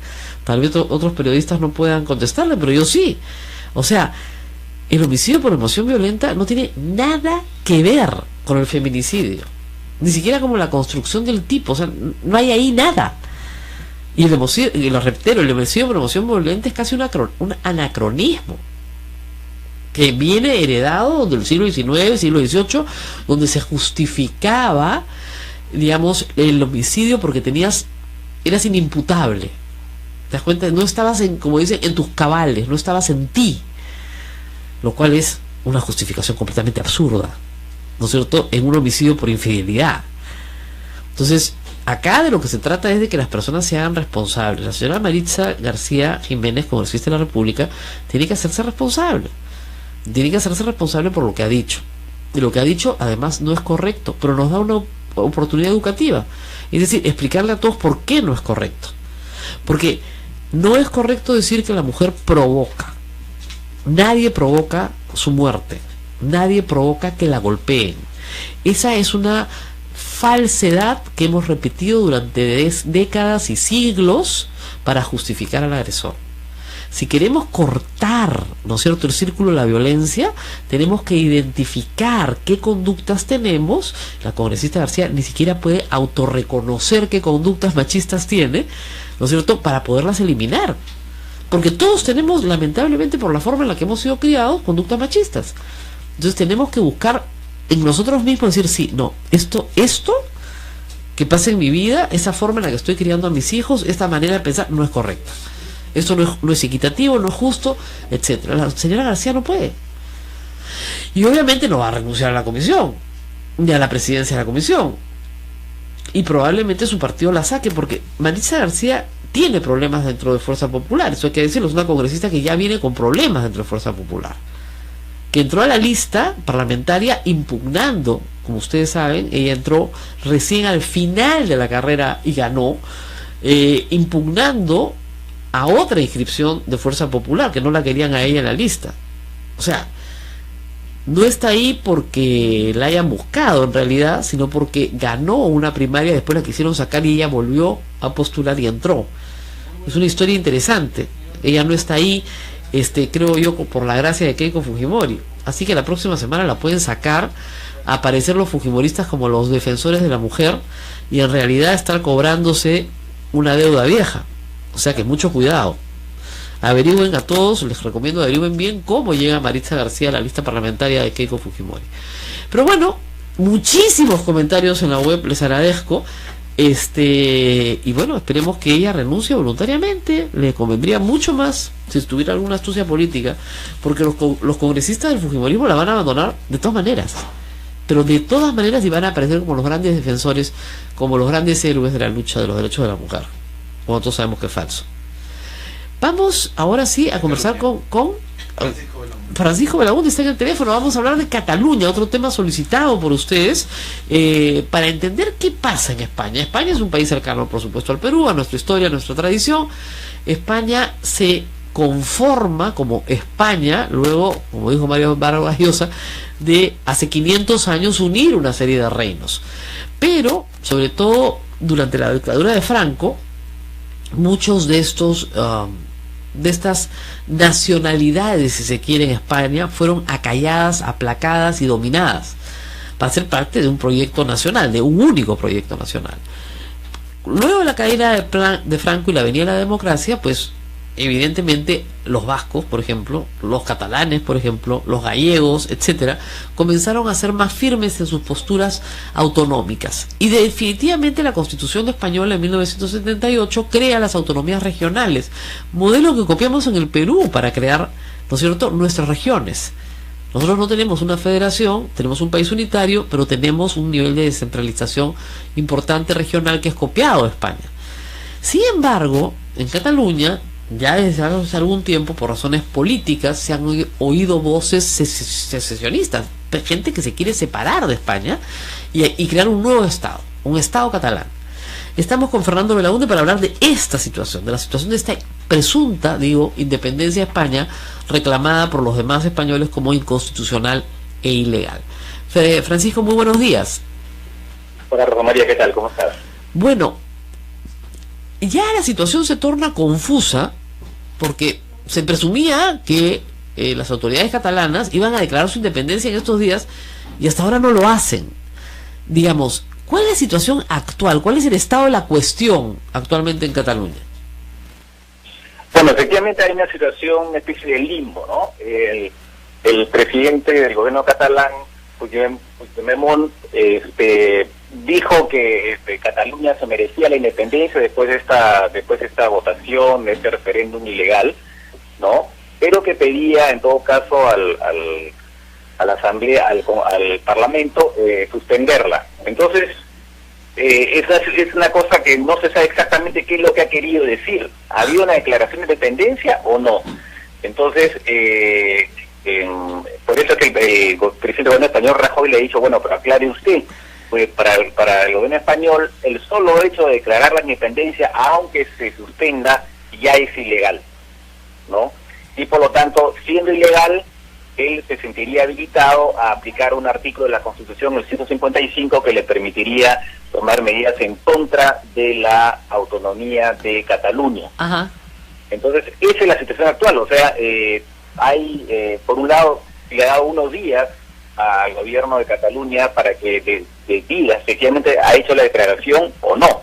Tal vez otros periodistas no puedan contestarle, pero yo sí. O sea, el homicidio por emoción violenta no tiene nada que ver con el feminicidio, ni siquiera como la construcción del tipo. O sea, no hay ahí nada. Y el homicidio, y lo repito, el homicidio por emoción violenta es casi un anacronismo que viene heredado del siglo XIX, siglo XVIII, donde se justificaba, digamos, el homicidio porque eras inimputable. ¿Te das cuenta? No estabas como dicen, en tus cabales, no estabas en ti. Lo cual es una justificación completamente absurda, ¿no es cierto?, en un homicidio por infidelidad. Entonces, acá de lo que se trata es de que las personas se hagan responsables. La señora Marisa García Jiménez, congresista de la República, tiene que hacerse responsable. tiene que hacerse responsable por lo que ha dicho. Y lo que ha dicho, además, no es correcto, pero nos da una oportunidad educativa. Es decir, explicarle a todos por qué no es correcto. Porque no es correcto decir que la mujer provoca. Nadie provoca su muerte. Nadie provoca que la golpeen. Esa es una falsedad que hemos repetido durante décadas y siglos para justificar al agresor. Si queremos cortar, ¿no es cierto?, el círculo de la violencia, tenemos que identificar qué conductas tenemos. La congresista García ni siquiera puede autorreconocer qué conductas machistas tiene, ¿no es cierto?, para poderlas eliminar. Porque todos tenemos, lamentablemente, por la forma en la que hemos sido criados, conductas machistas. Entonces tenemos que buscar en nosotros mismos, decir, sí, no, esto que pasa en mi vida, esa forma en la que estoy criando a mis hijos, esta manera de pensar, no es correcta. Esto no es equitativo, no es justo, etcétera. La señora García no puede. Y obviamente no va a renunciar a la comisión, ni a la presidencia de la comisión. Y probablemente su partido la saque, porque Maritza García tiene problemas dentro de Fuerza Popular. Eso hay que decirlo, es una congresista que ya viene con problemas dentro de Fuerza Popular. Que entró a la lista parlamentaria impugnando, como ustedes saben, ella entró recién al final de la carrera y ganó, impugnando a otra inscripción de Fuerza Popular, que no la querían a ella en la lista. O sea, no está ahí porque la hayan buscado en realidad, sino porque ganó una primaria, después la quisieron sacar y ella volvió a postular y entró. Es una historia interesante. Ella no está ahí, creo yo, por la gracia de Keiko Fujimori. Así que la próxima semana la pueden sacar, a aparecer los fujimoristas como los defensores de la mujer, y en realidad estar cobrándose una deuda vieja. O sea que mucho cuidado. Averigüen a todos, les recomiendo averigüen bien cómo llega Maritza García a la lista parlamentaria de Keiko Fujimori. Pero bueno, muchísimos comentarios en la web, les agradezco. Y bueno, esperemos que ella renuncie voluntariamente. Le convendría mucho más si tuviera alguna astucia política, porque los congresistas del fujimorismo la van a abandonar de todas maneras. Pero de todas maneras, y van a aparecer como los grandes defensores, como los grandes héroes de la lucha de los derechos de la mujer, cuando todos sabemos que es falso. Vamos ahora sí a conversar con Francisco Belaúnde, está en el teléfono. Vamos a hablar de Cataluña, otro tema solicitado por ustedes, para entender qué pasa en España. España es un país cercano, por supuesto, al Perú, a nuestra historia, a nuestra tradición. España se conforma como España, luego, como dijo Mario Vargas Llosa, de hace 500 años unir una serie de reinos. Pero, sobre todo, durante la dictadura de Franco, muchos de estas nacionalidades, si se quiere, en España fueron acalladas, aplacadas y dominadas para ser parte de un proyecto nacional, de un único proyecto nacional. Luego de la caída de Franco y la venida de la democracia, pues evidentemente los vascos, por ejemplo, los catalanes, por ejemplo, los gallegos, etcétera, comenzaron a ser más firmes en sus posturas autonómicas. Y definitivamente la Constitución española en 1978 crea las autonomías regionales, modelo que copiamos en el Perú para crear, ¿no es cierto?, nuestras regiones. Nosotros no tenemos una federación, tenemos un país unitario, pero tenemos un nivel de descentralización importante regional que es copiado de España. Sin embargo, en Cataluña, ya desde hace algún tiempo, por razones políticas, se han oído voces secesionistas, gente que se quiere separar de España y crear un nuevo Estado, un Estado catalán. Estamos con Fernando Belaúnde para hablar de esta situación, de la situación de esta presunta, independencia de España, reclamada por los demás españoles como inconstitucional e ilegal. Francisco, muy buenos días. Hola, Rosa María, ¿qué tal? ¿Cómo estás? Bueno, ya la situación se torna confusa porque se presumía que las autoridades catalanas iban a declarar su independencia en estos días y hasta ahora no lo hacen. Digamos, ¿cuál es la situación actual? ¿Cuál es el estado de la cuestión actualmente en Cataluña? Bueno, efectivamente hay una situación, una especie de limbo, ¿no? El presidente del gobierno catalán, Puigdemont, dijo que Cataluña se merecía la independencia después de esta votación, de este referéndum ilegal, ¿no? Pero que pedía, en todo caso, a la Asamblea, al Parlamento, suspenderla. Entonces, esa es una cosa que no se sabe exactamente qué es lo que ha querido decir. ¿Había una declaración de independencia o no? Entonces, por eso que el presidente del gobierno español, Rajoy, le ha dicho, bueno, pero aclare usted, pues para el gobierno español, el solo hecho de declarar la independencia, aunque se suspenda, ya es ilegal, ¿no? Y por lo tanto, siendo ilegal, él se sentiría habilitado a aplicar un artículo de la Constitución, el 155, que le permitiría tomar medidas en contra de la autonomía de Cataluña. Ajá. Entonces, esa es la situación actual. O sea, por un lado, se le ha dado unos días al gobierno de Cataluña para que diga efectivamente ha hecho la declaración o no.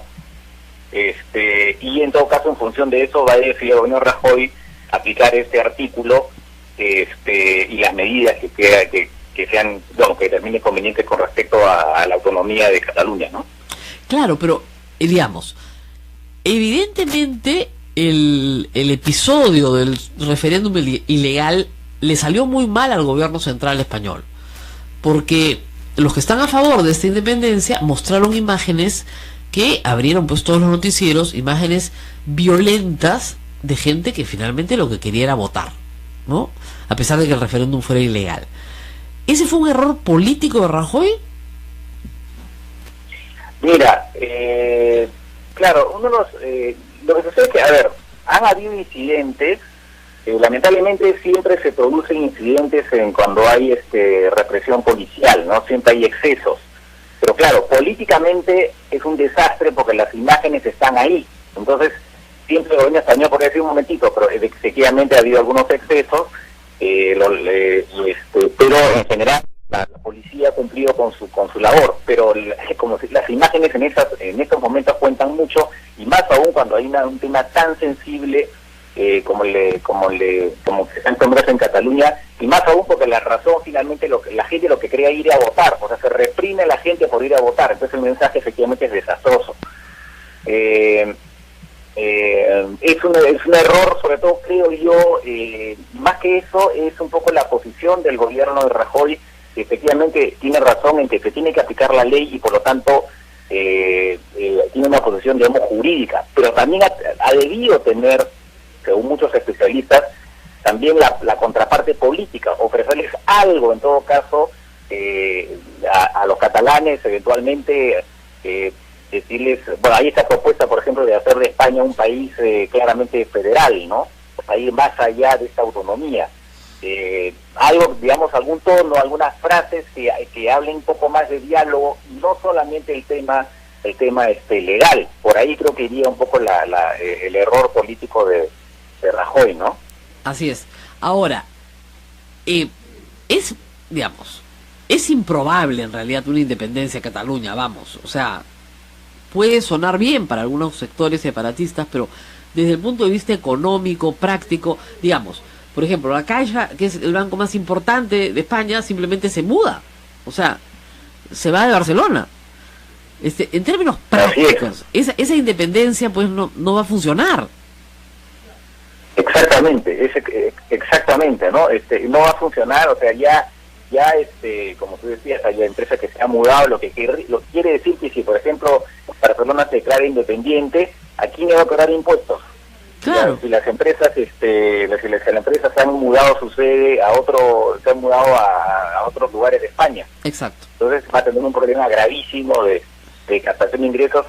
Y en todo caso, en función de eso, va a decidir el gobierno Rajoy aplicar este artículo y las medidas que sean, bueno, que determine convenientes con respecto a la autonomía de Cataluña, ¿no? Claro, pero digamos, evidentemente el episodio del referéndum ilegal le salió muy mal al gobierno central español, porque los que están a favor de esta independencia mostraron imágenes que abrieron pues todos los noticieros, imágenes violentas de gente que finalmente lo que quería era votar, ¿no? A pesar de que el referéndum fuera ilegal. ¿Ese fue un error político de Rajoy? Mira, claro, lo que sucede es que, a ver, han habido incidentes, lamentablemente siempre se producen incidentes cuando hay represión policial, ¿no? Siempre hay excesos. Pero claro, políticamente es un desastre porque las imágenes están ahí. Entonces, siempre el gobierno español, por decir un momentito, pero efectivamente ha habido algunos excesos, pero en general la policía ha cumplido con su labor, pero como si las imágenes en estos momentos cuentan mucho, y más aún cuando hay un tema tan sensible como que se han tomado en Cataluña, y más aún porque la razón finalmente la gente lo que quería ir a votar, o sea, se reprime a la gente por ir a votar, entonces el mensaje efectivamente es desastroso. Es un error, sobre todo creo yo, más que eso, es un poco la posición del gobierno de Rajoy, que efectivamente tiene razón en que se tiene que aplicar la ley y por lo tanto tiene una posición, digamos, jurídica, pero también ha debido tener, según muchos especialistas, también la contraparte política, ofrecerles algo en todo caso a los catalanes, eventualmente decirles, bueno, hay esta propuesta, por ejemplo, de hacer de España un país claramente federal, ¿no? Ir más allá de esta autonomía. Algo, digamos, algún tono, algunas frases que hablen un poco más de diálogo, y no solamente el tema legal. Por ahí creo que iría un poco el error político de Rajoy, ¿no? Así es. Ahora, es improbable en realidad una independencia de Cataluña, vamos, o sea, puede sonar bien para algunos sectores separatistas, pero desde el punto de vista económico, práctico, digamos, por ejemplo, la Caixa, que es el banco más importante de España, simplemente se muda, o sea, se va de Barcelona. En términos prácticos, esa independencia pues no va a funcionar. Exactamente, exactamente, ¿no? No va a funcionar, o sea, ya como tú decías, hay empresas que se han mudado, lo que quiere decir que si, por ejemplo, Barcelona se declara independiente, aquí no va a cobrar impuestos. Claro. Si las empresas, las empresas se han mudado su sede a otros lugares de España. Exacto. Entonces va a tener un problema gravísimo de captación de ingresos,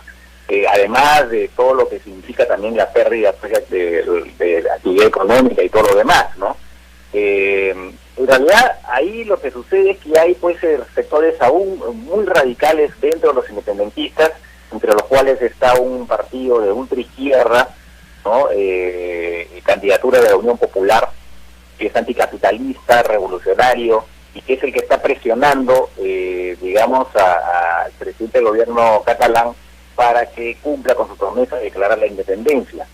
además de todo lo que significa también la pérdida pues, de la actividad económica y todo lo demás, ¿no? En realidad ahí lo que sucede es que hay pues sectores aún muy radicales dentro de los independentistas, entre los cuales está un partido de ultraizquierda, ¿no? Candidatura de la Unión Popular, que es anticapitalista, revolucionario, y que es el que está presionando, digamos, al presidente del gobierno catalán para que cumpla con su promesa de declarar la independencia.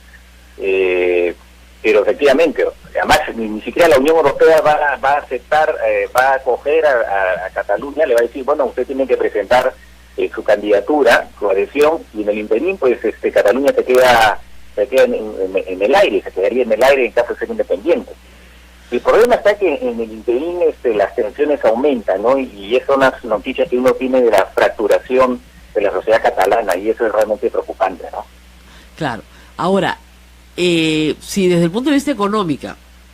Pero efectivamente, además ni siquiera la Unión Europea va a aceptar, va a acoger a Cataluña, le va a decir, bueno, usted tiene que presentar su candidatura, su adhesión, y en el interín, pues Cataluña se queda en el aire, se quedaría en el aire en caso de ser independiente. El problema está que en el interín las tensiones aumentan, ¿no? Y esas son las noticias que uno tiene de la fracturación de la sociedad catalana, y eso es realmente preocupante, ¿no? Claro. Ahora, si desde el punto de vista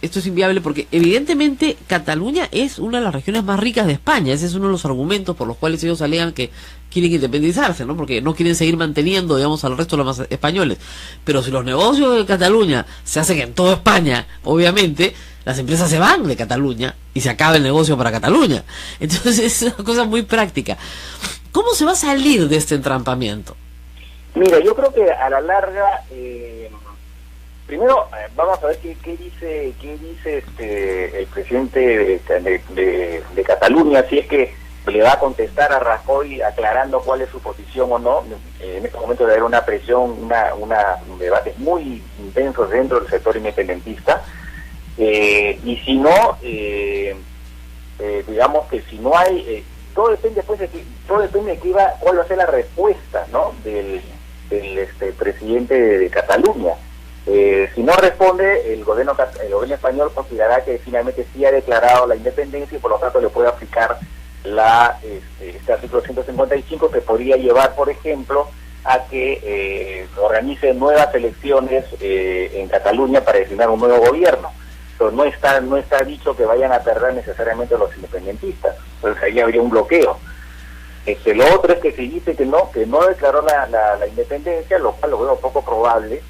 esto es inviable porque evidentemente Cataluña es una de las regiones más ricas de España. Ese es uno de los argumentos por los cuales ellos alegan que quieren independizarse, ¿no? Porque no quieren seguir manteniendo, digamos, al resto de los españoles. Pero si los negocios de Cataluña se hacen en toda España, obviamente, las empresas se van de Cataluña y se acaba el negocio para Cataluña. Entonces es una cosa muy práctica. ¿Cómo se va a salir de este entrampamiento? Mira, yo creo que a la larga, primero vamos a ver qué dice el presidente de Cataluña, si es que le va a contestar a Rajoy aclarando cuál es su posición o no. En este momento debe haber una presión, un debate muy intenso dentro del sector independentista, y si no, digamos que si no hay, todo depende pues todo depende de cuál va a ser la respuesta, ¿no?, del presidente de Cataluña. Si no responde, el gobierno español considerará que finalmente sí ha declarado la independencia y por lo tanto le puede aplicar este artículo 155, que podría llevar, por ejemplo, a que organice nuevas elecciones en Cataluña para designar un nuevo gobierno. Pero no está dicho que vayan a perder necesariamente los independentistas, entonces ahí habría un bloqueo. Lo otro es que se dice que no declaró la independencia, lo cual lo veo poco probable.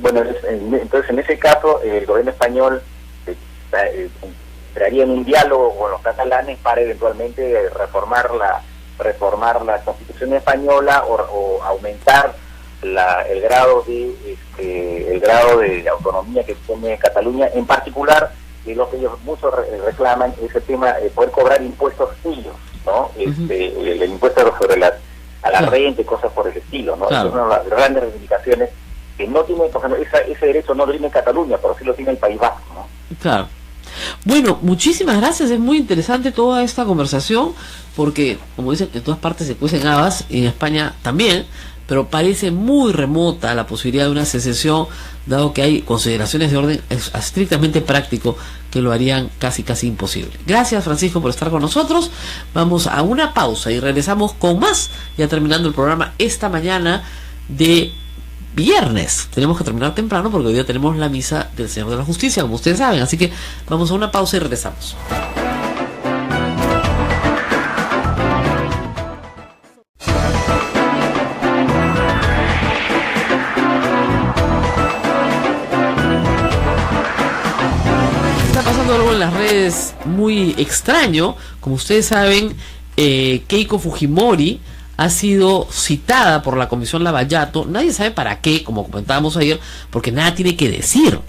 Bueno, entonces en ese caso el gobierno español entraría en un diálogo con los catalanes para eventualmente reformar la Constitución española o aumentar el grado de autonomía que tiene Cataluña. En particular, lo que ellos muchos reclaman es el tema de poder cobrar impuestos ellos, ¿no? El impuesto sobre la renta y cosas por el estilo, ¿no? Claro. Es una de las grandes reivindicaciones que no tiene, por ejemplo, ese derecho no lo tiene Cataluña, pero sí lo tiene el País Vasco, ¿no? Claro. Bueno, muchísimas gracias, es muy interesante toda esta conversación, porque, como dicen, en todas partes se cuecen habas, y en España también, pero parece muy remota la posibilidad de una secesión, dado que hay consideraciones de orden estrictamente práctico que lo harían casi imposible. Gracias, Francisco, por estar con nosotros. Vamos a una pausa y regresamos con más, ya terminando el programa esta mañana de viernes. Tenemos que terminar temprano porque hoy día tenemos la misa del Señor de la Justicia, como ustedes saben, así que vamos a una pausa y regresamos. Algo en las redes muy extraño. Como ustedes saben, Keiko Fujimori ha sido citada por la Comisión Lavallato. Nadie sabe para qué, como comentábamos ayer, porque nada tiene que decir,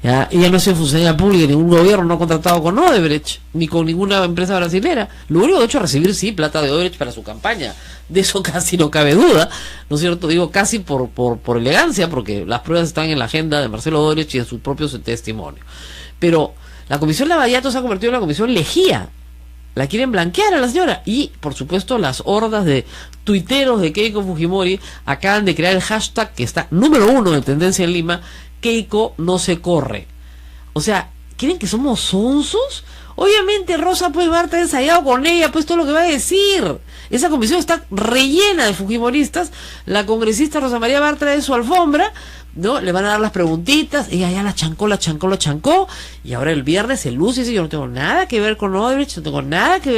¿ya? Ella no es funcionaria pública, ningún gobierno no ha contratado con Odebrecht ni con ninguna empresa brasilera. Lo único que ha hecho es recibir, sí, plata de Odebrecht para su campaña. De eso casi no cabe duda, ¿no es cierto? Digo casi por elegancia, porque las pruebas están en la agenda de Marcelo Odebrecht y en su propio testimonio. Pero la Comisión Lavallato se ha convertido en la Comisión Lejía. La quieren blanquear a la señora. Y, por supuesto, las hordas de tuiteros de Keiko Fujimori acaban de crear el hashtag que está número 1 de tendencia en Lima: Keiko no se corre. O sea, ¿quieren que somos sonsos? Obviamente Rosa pues va a estar ensayado con ella, pues todo lo que va a decir. Esa comisión está rellena de fujimoristas. La congresista Rosa María Bartra de su alfombra, ¿no? Le van a dar las preguntitas, ella ya la chancó, y ahora el viernes se luce y dice: yo no tengo nada que ver con Odebrecht, no tengo nada que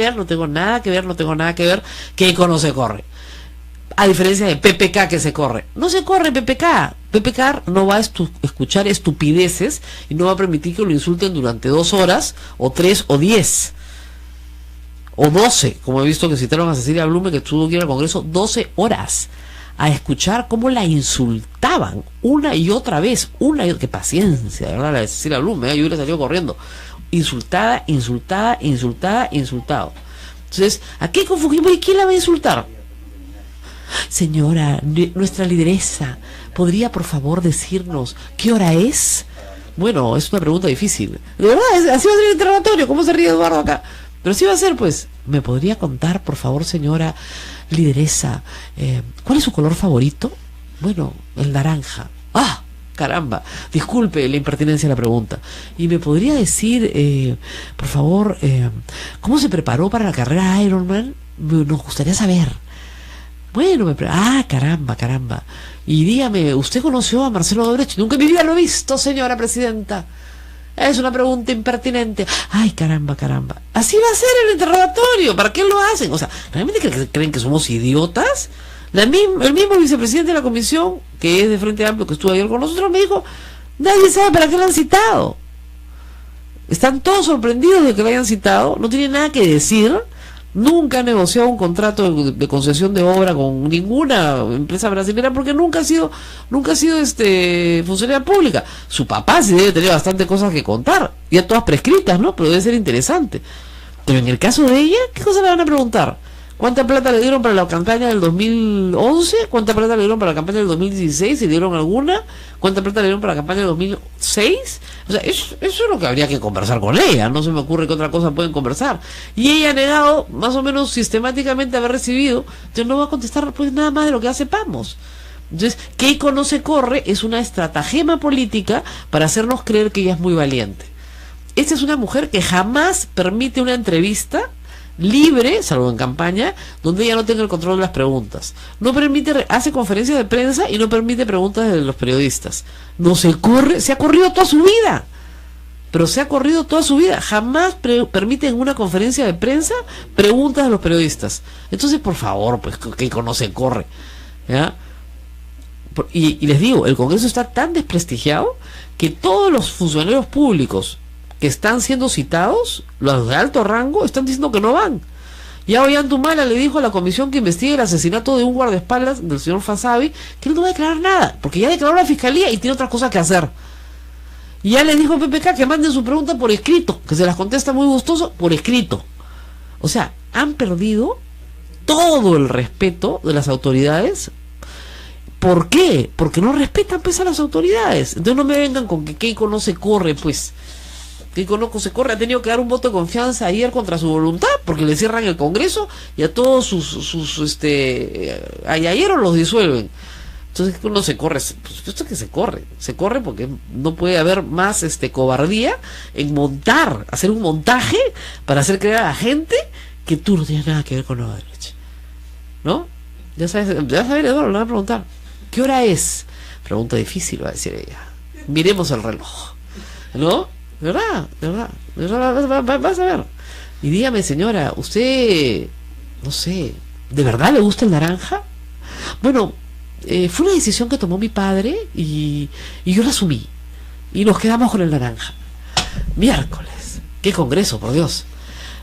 ver, Keiko no se corre. A diferencia de PPK, que se corre. No se corre PPK. PPK no va a escuchar estupideces y no va a permitir que lo insulten durante 2 horas, o 3, o 10, o 12, como he visto que citaron a Cecilia Blume, que tuvo que ir al Congreso 12 horas a escuchar cómo la insultaban una y otra vez, qué paciencia, de verdad, la de Cecilia Blume, yo hubiera salido corriendo, insultado. Entonces, ¿a Keiko Fujimori quién la va a insultar? Señora, nuestra lideresa, ¿podría por favor decirnos qué hora es? Bueno, es una pregunta difícil. De verdad, así va a ser el interrogatorio. ¿Cómo se ríe Eduardo acá? Pero sí va a ser, pues. ¿Me podría contar, por favor, señora lideresa, cuál es su color favorito? Bueno, el naranja. ¡Ah! Caramba, disculpe la impertinencia de la pregunta. ¿Y me podría decir, por favor, cómo se preparó para la carrera Ironman? Nos gustaría saber. Bueno, caramba. Y dígame, ¿usted conoció a Marcelo Odebrecht? Nunca en mi vida lo he visto, señora presidenta. Es una pregunta impertinente. Ay, caramba. Así va a ser el interrogatorio. ¿Para qué lo hacen? O sea, ¿realmente creen que somos idiotas? El mismo vicepresidente de la comisión, que es de Frente Amplio, que estuvo ayer con nosotros, me dijo, nadie sabe para qué lo han citado. Están todos sorprendidos de que lo hayan citado, no tienen nada que decir, nunca ha negociado un contrato de concesión de obra con ninguna empresa brasileña porque nunca ha sido funcionaria pública. Su papá sí debe tener bastante cosas que contar, ya todas prescritas, ¿no? Pero debe ser interesante. Pero en el caso de ella, ¿qué cosa le van a preguntar? ¿Cuánta plata le dieron para la campaña del 2011? ¿Cuánta plata le dieron para la campaña del 2016? ¿Se dieron alguna? ¿Cuánta plata le dieron para la campaña del 2006? O sea, eso es lo que habría que conversar con ella. No se me ocurre que otra cosa pueden conversar. Y ella ha negado, más o menos sistemáticamente, haber recibido. Entonces no va a contestar pues nada más de lo que ya sepamos. Entonces, Keiko no se corre es una estratagema política para hacernos creer que ella es muy valiente. Esta es una mujer que jamás permite una entrevista libre, salvo en campaña, donde ella no tenga el control de las preguntas. No permite, hace conferencias de prensa y no permite preguntas de los periodistas. No se corre, se ha corrido toda su vida. Pero se ha corrido toda su vida. Jamás permite en una conferencia de prensa preguntas de los periodistas. Entonces, por favor, pues, Keiko no se corre. ¿Ya? Y les digo, el Congreso está tan desprestigiado que todos los funcionarios públicos que están siendo citados, los de alto rango, están diciendo que no van. Ya Ollantumala le dijo a la comisión que investigue el asesinato de un guardaespaldas del señor Fasabi que él no va a declarar nada, porque ya declaró la fiscalía y tiene otras cosas que hacer. Y ya le dijo a PPK que manden su pregunta por escrito, que se las contesta muy gustoso por escrito. O sea, han perdido todo el respeto de las autoridades. ¿Por qué? Porque no respetan pues a las autoridades. Entonces no me vengan con que Keiko no se corre, pues. Keiko no se corre, ha tenido que dar un voto de confianza ayer contra su voluntad, porque le cierran el Congreso y a todos sus ayayeros los disuelven. Entonces uno se corre, por supuesto que se corre porque no puede haber más cobardía en hacer un montaje para hacer creer a la gente que tú no tienes nada que ver con Odebrecht, ¿no? Ya sabes, Eduardo, le van a preguntar, ¿qué hora es? Pregunta difícil, va a decir ella. Miremos el reloj, ¿no? De verdad, vas a ver. Y dígame, señora, usted, no sé, ¿de verdad le gusta el naranja? Bueno, fue una decisión que tomó mi padre y yo la asumí. Y nos quedamos con el naranja. Miércoles, qué congreso, por Dios.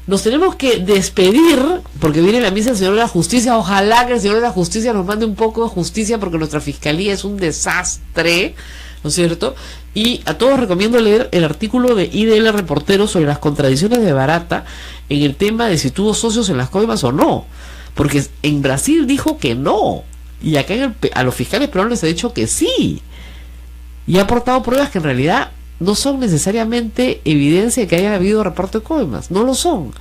Nos tenemos que despedir porque viene la misa del Señor de la Justicia. Ojalá que el Señor de la Justicia nos mande un poco de justicia porque nuestra fiscalía es un desastre, ¿no es cierto? Y a todos recomiendo leer el artículo de IDL Reportero sobre las contradicciones de Barata en el tema de si tuvo socios en las coimas o no, porque en Brasil dijo que no y acá a los fiscales peruanos les ha dicho que sí y ha aportado pruebas que en realidad no son necesariamente evidencia de que haya habido reparto de coimas, no lo son.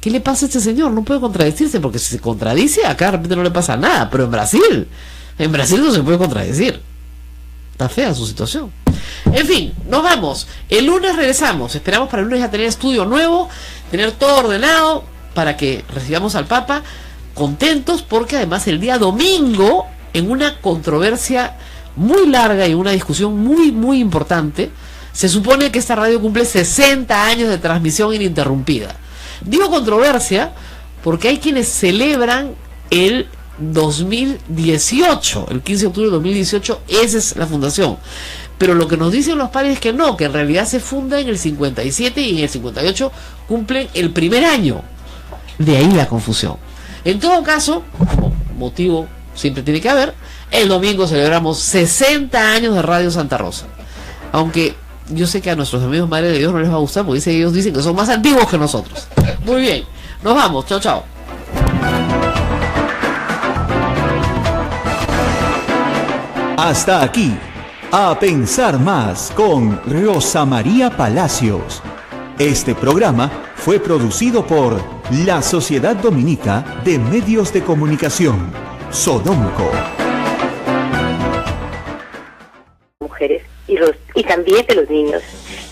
¿Qué le pasa a este señor? No puede contradecirse, porque si se contradice acá de repente no le pasa nada, pero en Brasil no se puede contradecir. Está fea su situación. En fin, nos vamos. El lunes regresamos. Esperamos para el lunes ya tener estudio nuevo, tener todo ordenado para que recibamos al Papa contentos, porque además el día domingo, en una controversia muy larga y una discusión muy, muy importante, se supone que esta radio cumple 60 años de transmisión ininterrumpida. Digo controversia porque hay quienes celebran el 2018, el 15 de octubre de 2018, esa es la fundación. Pero lo que nos dicen los padres es que no, que en realidad se funda en el 57 y en el 58 cumplen el primer año. De ahí la confusión. En todo caso, como motivo siempre tiene que haber, el domingo celebramos 60 años de Radio Santa Rosa. Aunque yo sé que a nuestros amigos Madre de Dios no les va a gustar, porque ellos dicen que son más antiguos que nosotros. Muy bien, nos vamos, chao, chao. Hasta aquí, A Pensar Más con Rosa María Palacios. Este programa fue producido por la Sociedad Dominica de Medios de Comunicación, Sodomco. Mujeres y también de los niños,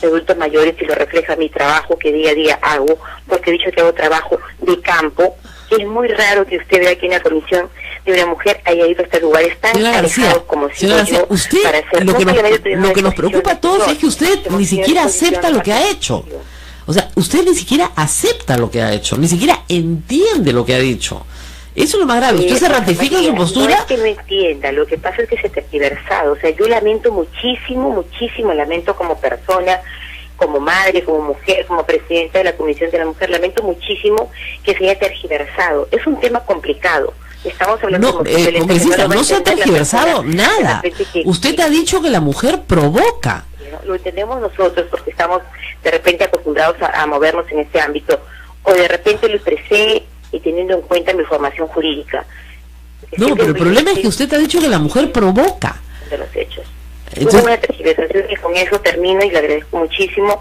de adultos mayores, y lo refleja mi trabajo que día a día hago, porque he dicho que hago trabajo de campo. Es muy raro que usted vea aquí en la Comisión que una mujer haya ido a este lugares tan alejados como si usted, para hacer lo que nos preocupa a todos es que usted ni siquiera acepta lo que ha hecho. O sea, usted ni siquiera acepta lo que ha hecho, ni siquiera entiende lo que ha dicho. Eso es lo más grave. ¿Usted se ratifica en su postura? No es que no entienda, lo que pasa es que se ha tergiversado. O sea, yo lamento muchísimo, lamento como persona, como madre, como mujer, como presidenta de la Comisión de la Mujer, lamento muchísimo que se haya tergiversado. Es un tema complicado. Estamos hablando congresista, no se ha tergiversado nada. Usted ha dicho que la mujer provoca. Lo entendemos nosotros porque estamos de repente acostumbrados a movernos en este ámbito, o de repente lo expresé y teniendo en cuenta mi formación jurídica. No, pero el problema es que usted ha dicho que la mujer provoca. De los hechos. Entonces, una tergiversación, y con eso termino y le agradezco muchísimo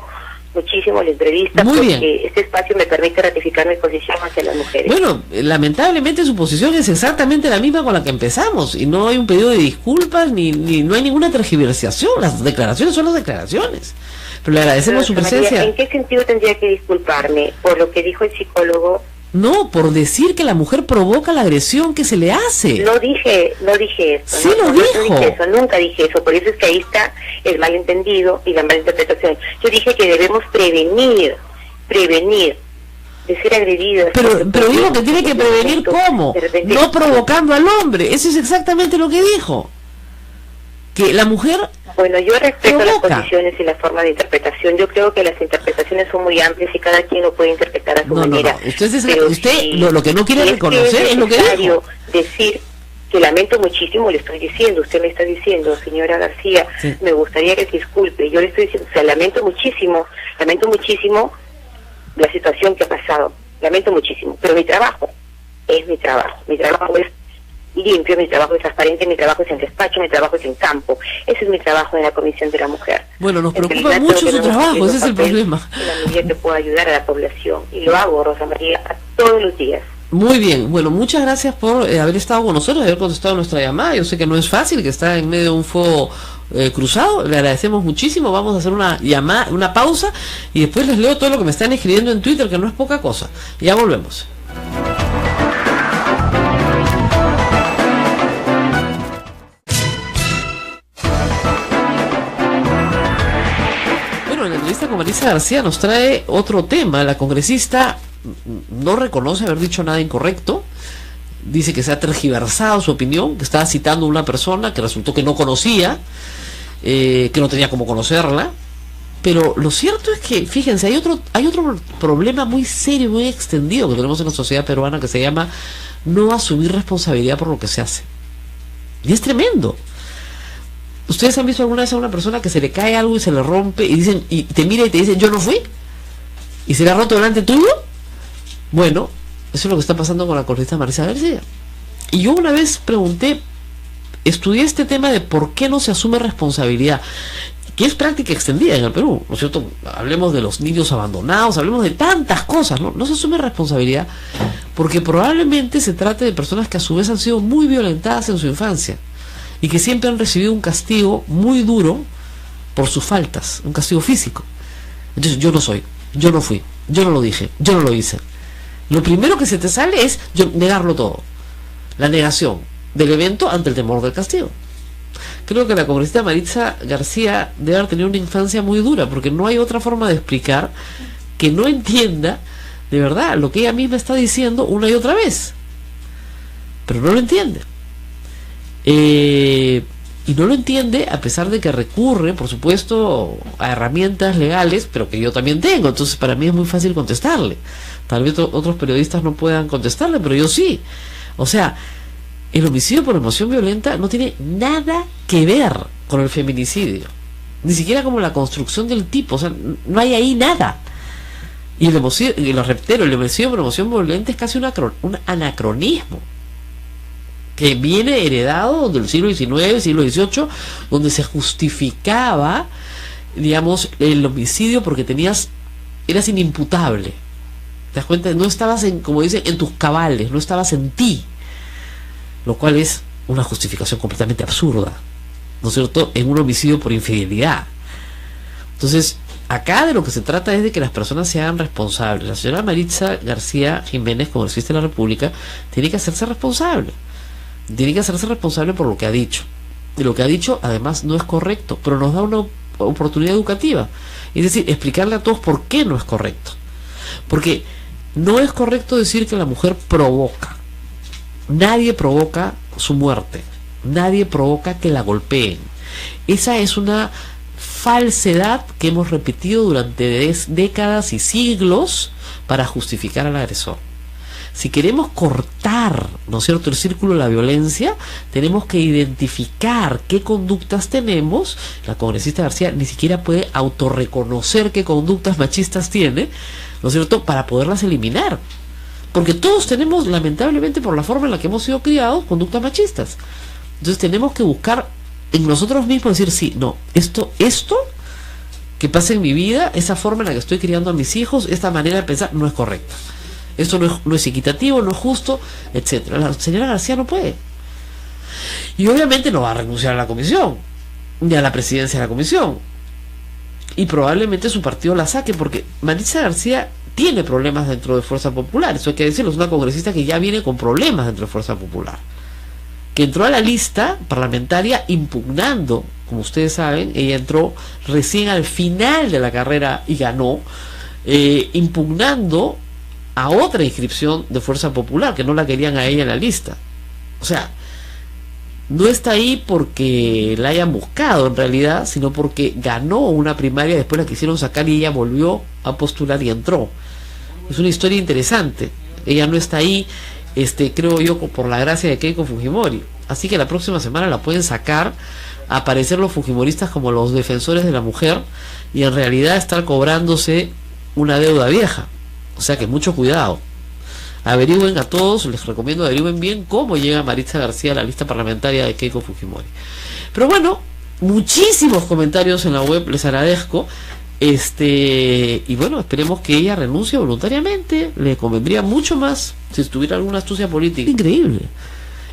la entrevista. Muy bien. Porque este espacio me permite ratificar mi posición hacia las mujeres. Bueno, lamentablemente su posición es exactamente la misma con la que empezamos y no hay un pedido de disculpas ni no hay ninguna tergiversación. Las declaraciones son las declaraciones. Pero le agradecemos su presencia. ¿En qué sentido tendría que disculparme? ¿Por lo que dijo el psicólogo? No, por decir que la mujer provoca la agresión que se le hace. No dije eso. Sí, lo dijo. No dije eso, nunca dije eso. Por eso es que ahí está el malentendido y la malinterpretación. Yo dije que debemos prevenir de ser agredidas. Pero dijo que tiene que prevenir ¿cómo? No provocando al hombre. Eso es exactamente lo que dijo. Que la mujer Bueno, yo respeto provoca. las posiciones y la forma de interpretación. Yo creo que las interpretaciones son muy amplias y cada quien lo puede interpretar a su manera. No. Usted si, lo que no quiere reconocer es lo que dijo. Decir que lamento muchísimo, le estoy diciendo, usted me está diciendo, señora García, sí, me gustaría que se disculpe. Yo le estoy diciendo, o sea, lamento muchísimo la situación que ha pasado. Lamento muchísimo, pero mi trabajo es mi trabajo. Mi trabajo es limpio, mi trabajo es transparente, mi trabajo es en despacho, mi trabajo es en campo. Ese es mi trabajo en la Comisión de la Mujer. Bueno, nos preocupa mucho su trabajo, ese es el problema. En la medida que pueda ayudar a la población. Y lo hago, Rosa María, todos los días. Muy bien, bueno, muchas gracias por haber estado con nosotros, haber contestado nuestra llamada. Yo sé que no es fácil, que está en medio de un fuego cruzado. Le agradecemos muchísimo. Vamos a hacer una pausa y después les leo todo lo que me están escribiendo en Twitter, que no es poca cosa. Ya volvemos. Bueno, en la entrevista con Marisa García nos trae otro tema. La congresista no reconoce haber dicho nada incorrecto, dice que se ha tergiversado su opinión, que estaba citando a una persona que resultó que no conocía, que no tenía cómo conocerla. Pero lo cierto es que, fíjense, hay otro problema muy serio, muy extendido que tenemos en la sociedad peruana, que se llama no asumir responsabilidad por lo que se hace. Y es tremendo. ¿Ustedes han visto alguna vez a una persona que se le cae algo y se le rompe y te mira y te dice yo no fui? ¿Y se le ha roto delante tuyo? Bueno, eso es lo que está pasando con la congresista Marisa García. Y yo una vez estudié este tema de por qué no se asume responsabilidad, que es práctica extendida en el Perú, ¿no es cierto? Hablemos de los niños abandonados, hablemos de tantas cosas, ¿no? No se asume responsabilidad porque probablemente se trate de personas que a su vez han sido muy violentadas en su infancia y que siempre han recibido un castigo muy duro por sus faltas, un castigo físico. Entonces yo no soy, yo no fui, yo no lo dije, yo no lo hice. Lo primero que se te sale es negarlo todo. La negación del evento ante el temor del castigo. Creo que la congresista Marisa García debe haber tenido una infancia muy dura, porque no hay otra forma de explicar que no entienda de verdad lo que ella misma está diciendo una y otra vez. Pero no lo entiende. Y no lo entiende a pesar de que recurre, por supuesto, a herramientas legales, pero que yo también tengo. Entonces para mí es muy fácil contestarle. Tal vez otros periodistas no puedan contestarle, pero yo sí. O sea, el homicidio por emoción violenta no tiene nada que ver con el feminicidio. Ni siquiera como la construcción del tipo. O sea, no hay ahí nada. Y el homicidio por emoción violenta es casi un anacronismo que viene heredado del siglo XIX, siglo XVIII, donde se justificaba, digamos, el homicidio porque eras inimputable. ¿Te das cuenta? No estabas como dicen, en tus cabales, no estabas en ti. Lo cual es una justificación completamente absurda, ¿no es cierto?, en un homicidio por infidelidad. Entonces, acá de lo que se trata es de que las personas se hagan responsables. La señora Marisa García Jiménez, congresista de la República, tiene que hacerse responsable. tiene que hacerse responsable por lo que ha dicho. Y lo que ha dicho, además, no es correcto, pero nos da una oportunidad educativa. Es decir, explicarle a todos por qué no es correcto. Porque no es correcto decir que la mujer provoca. Nadie provoca su muerte. Nadie provoca que la golpeen. Esa es una falsedad que hemos repetido durante décadas y siglos para justificar al agresor. Si queremos cortar, ¿no es cierto?, el círculo de la violencia, tenemos que identificar qué conductas tenemos. La congresista García ni siquiera puede autorreconocer qué conductas machistas tiene, ¿no es cierto?, para poderlas eliminar. Porque todos tenemos, lamentablemente, por la forma en la que hemos sido criados, conductas machistas. Entonces tenemos que buscar en nosotros mismos, decir, sí, no, esto que pasa en mi vida, esa forma en la que estoy criando a mis hijos, esta manera de pensar, no es correcta. Esto no es equitativo, no es justo, etcétera. La señora García no puede. Y obviamente no va a renunciar a la comisión, ni a la presidencia de la comisión. Y probablemente su partido la saque, porque Maritza García tiene problemas dentro de Fuerza Popular. Eso hay que decirlo, es una congresista que ya viene con problemas dentro de Fuerza Popular. Que entró a la lista parlamentaria impugnando, como ustedes saben, ella entró recién al final de la carrera y ganó, impugnando a otra inscripción de Fuerza Popular, que no la querían a ella en la lista. O sea, no está ahí porque la hayan buscado en realidad, sino porque ganó una primaria, después la quisieron sacar y ella volvió a postular y entró. Es una historia interesante. Ella no está ahí, creo yo, por la gracia de Keiko Fujimori. Así que la próxima semana la pueden sacar, a aparecer los fujimoristas como los defensores de la mujer, y en realidad estar cobrándose una deuda vieja. O sea que mucho cuidado. Averigüen a todos, les recomiendo averigüen bien cómo llega Maritza García a la lista parlamentaria de Keiko Fujimori. Pero bueno, muchísimos comentarios en la web, les agradezco. Y bueno, esperemos que ella renuncie voluntariamente. Le convendría mucho más si tuviera alguna astucia política. Increíble.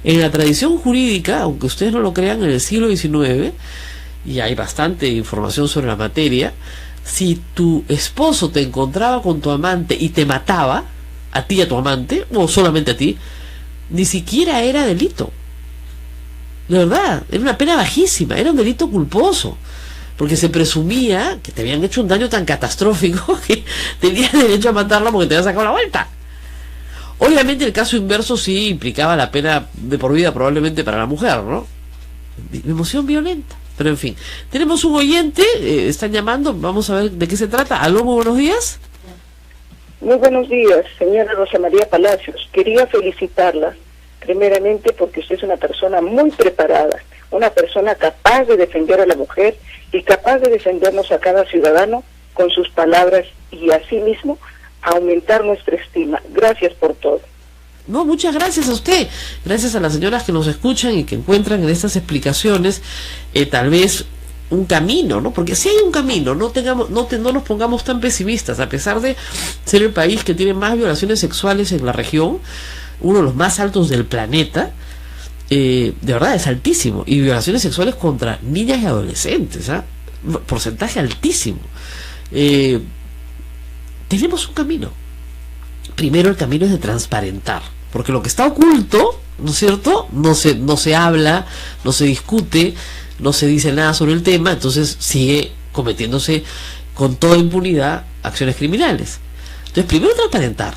En la tradición jurídica, aunque ustedes no lo crean, en el siglo XIX, y hay bastante información sobre la materia, si tu esposo te encontraba con tu amante y te mataba, a ti y a tu amante, o solamente a ti, ni siquiera era delito. De verdad, era una pena bajísima, era un delito culposo, porque se presumía que te habían hecho un daño tan catastrófico que tenías derecho a matarla porque te habían sacado la vuelta. Obviamente el caso inverso sí implicaba la pena de por vida probablemente para la mujer, ¿no? Emoción violenta. Pero en fin, tenemos un oyente, están llamando, vamos a ver de qué se trata. Aló, muy buenos días. Muy buenos días, señora Rosa María Palacios. Quería felicitarla, primeramente porque usted es una persona muy preparada, una persona capaz de defender a la mujer y capaz de defendernos a cada ciudadano con sus palabras y asimismo aumentar nuestra estima. Gracias por todo. No, muchas gracias a usted, gracias a las señoras que nos escuchan y que encuentran en estas explicaciones tal vez un camino, ¿no? Porque si hay un camino, no nos pongamos tan pesimistas, a pesar de ser el país que tiene más violaciones sexuales en la región, uno de los más altos del planeta, de verdad es altísimo, y violaciones sexuales contra niñas y adolescentes, porcentaje altísimo. Tenemos un camino. Primero, el camino es de transparentar, porque lo que está oculto, ¿no es cierto?, no se habla, no se discute, no se dice nada sobre el tema, entonces sigue cometiéndose con toda impunidad acciones criminales. Entonces, primero transparentar.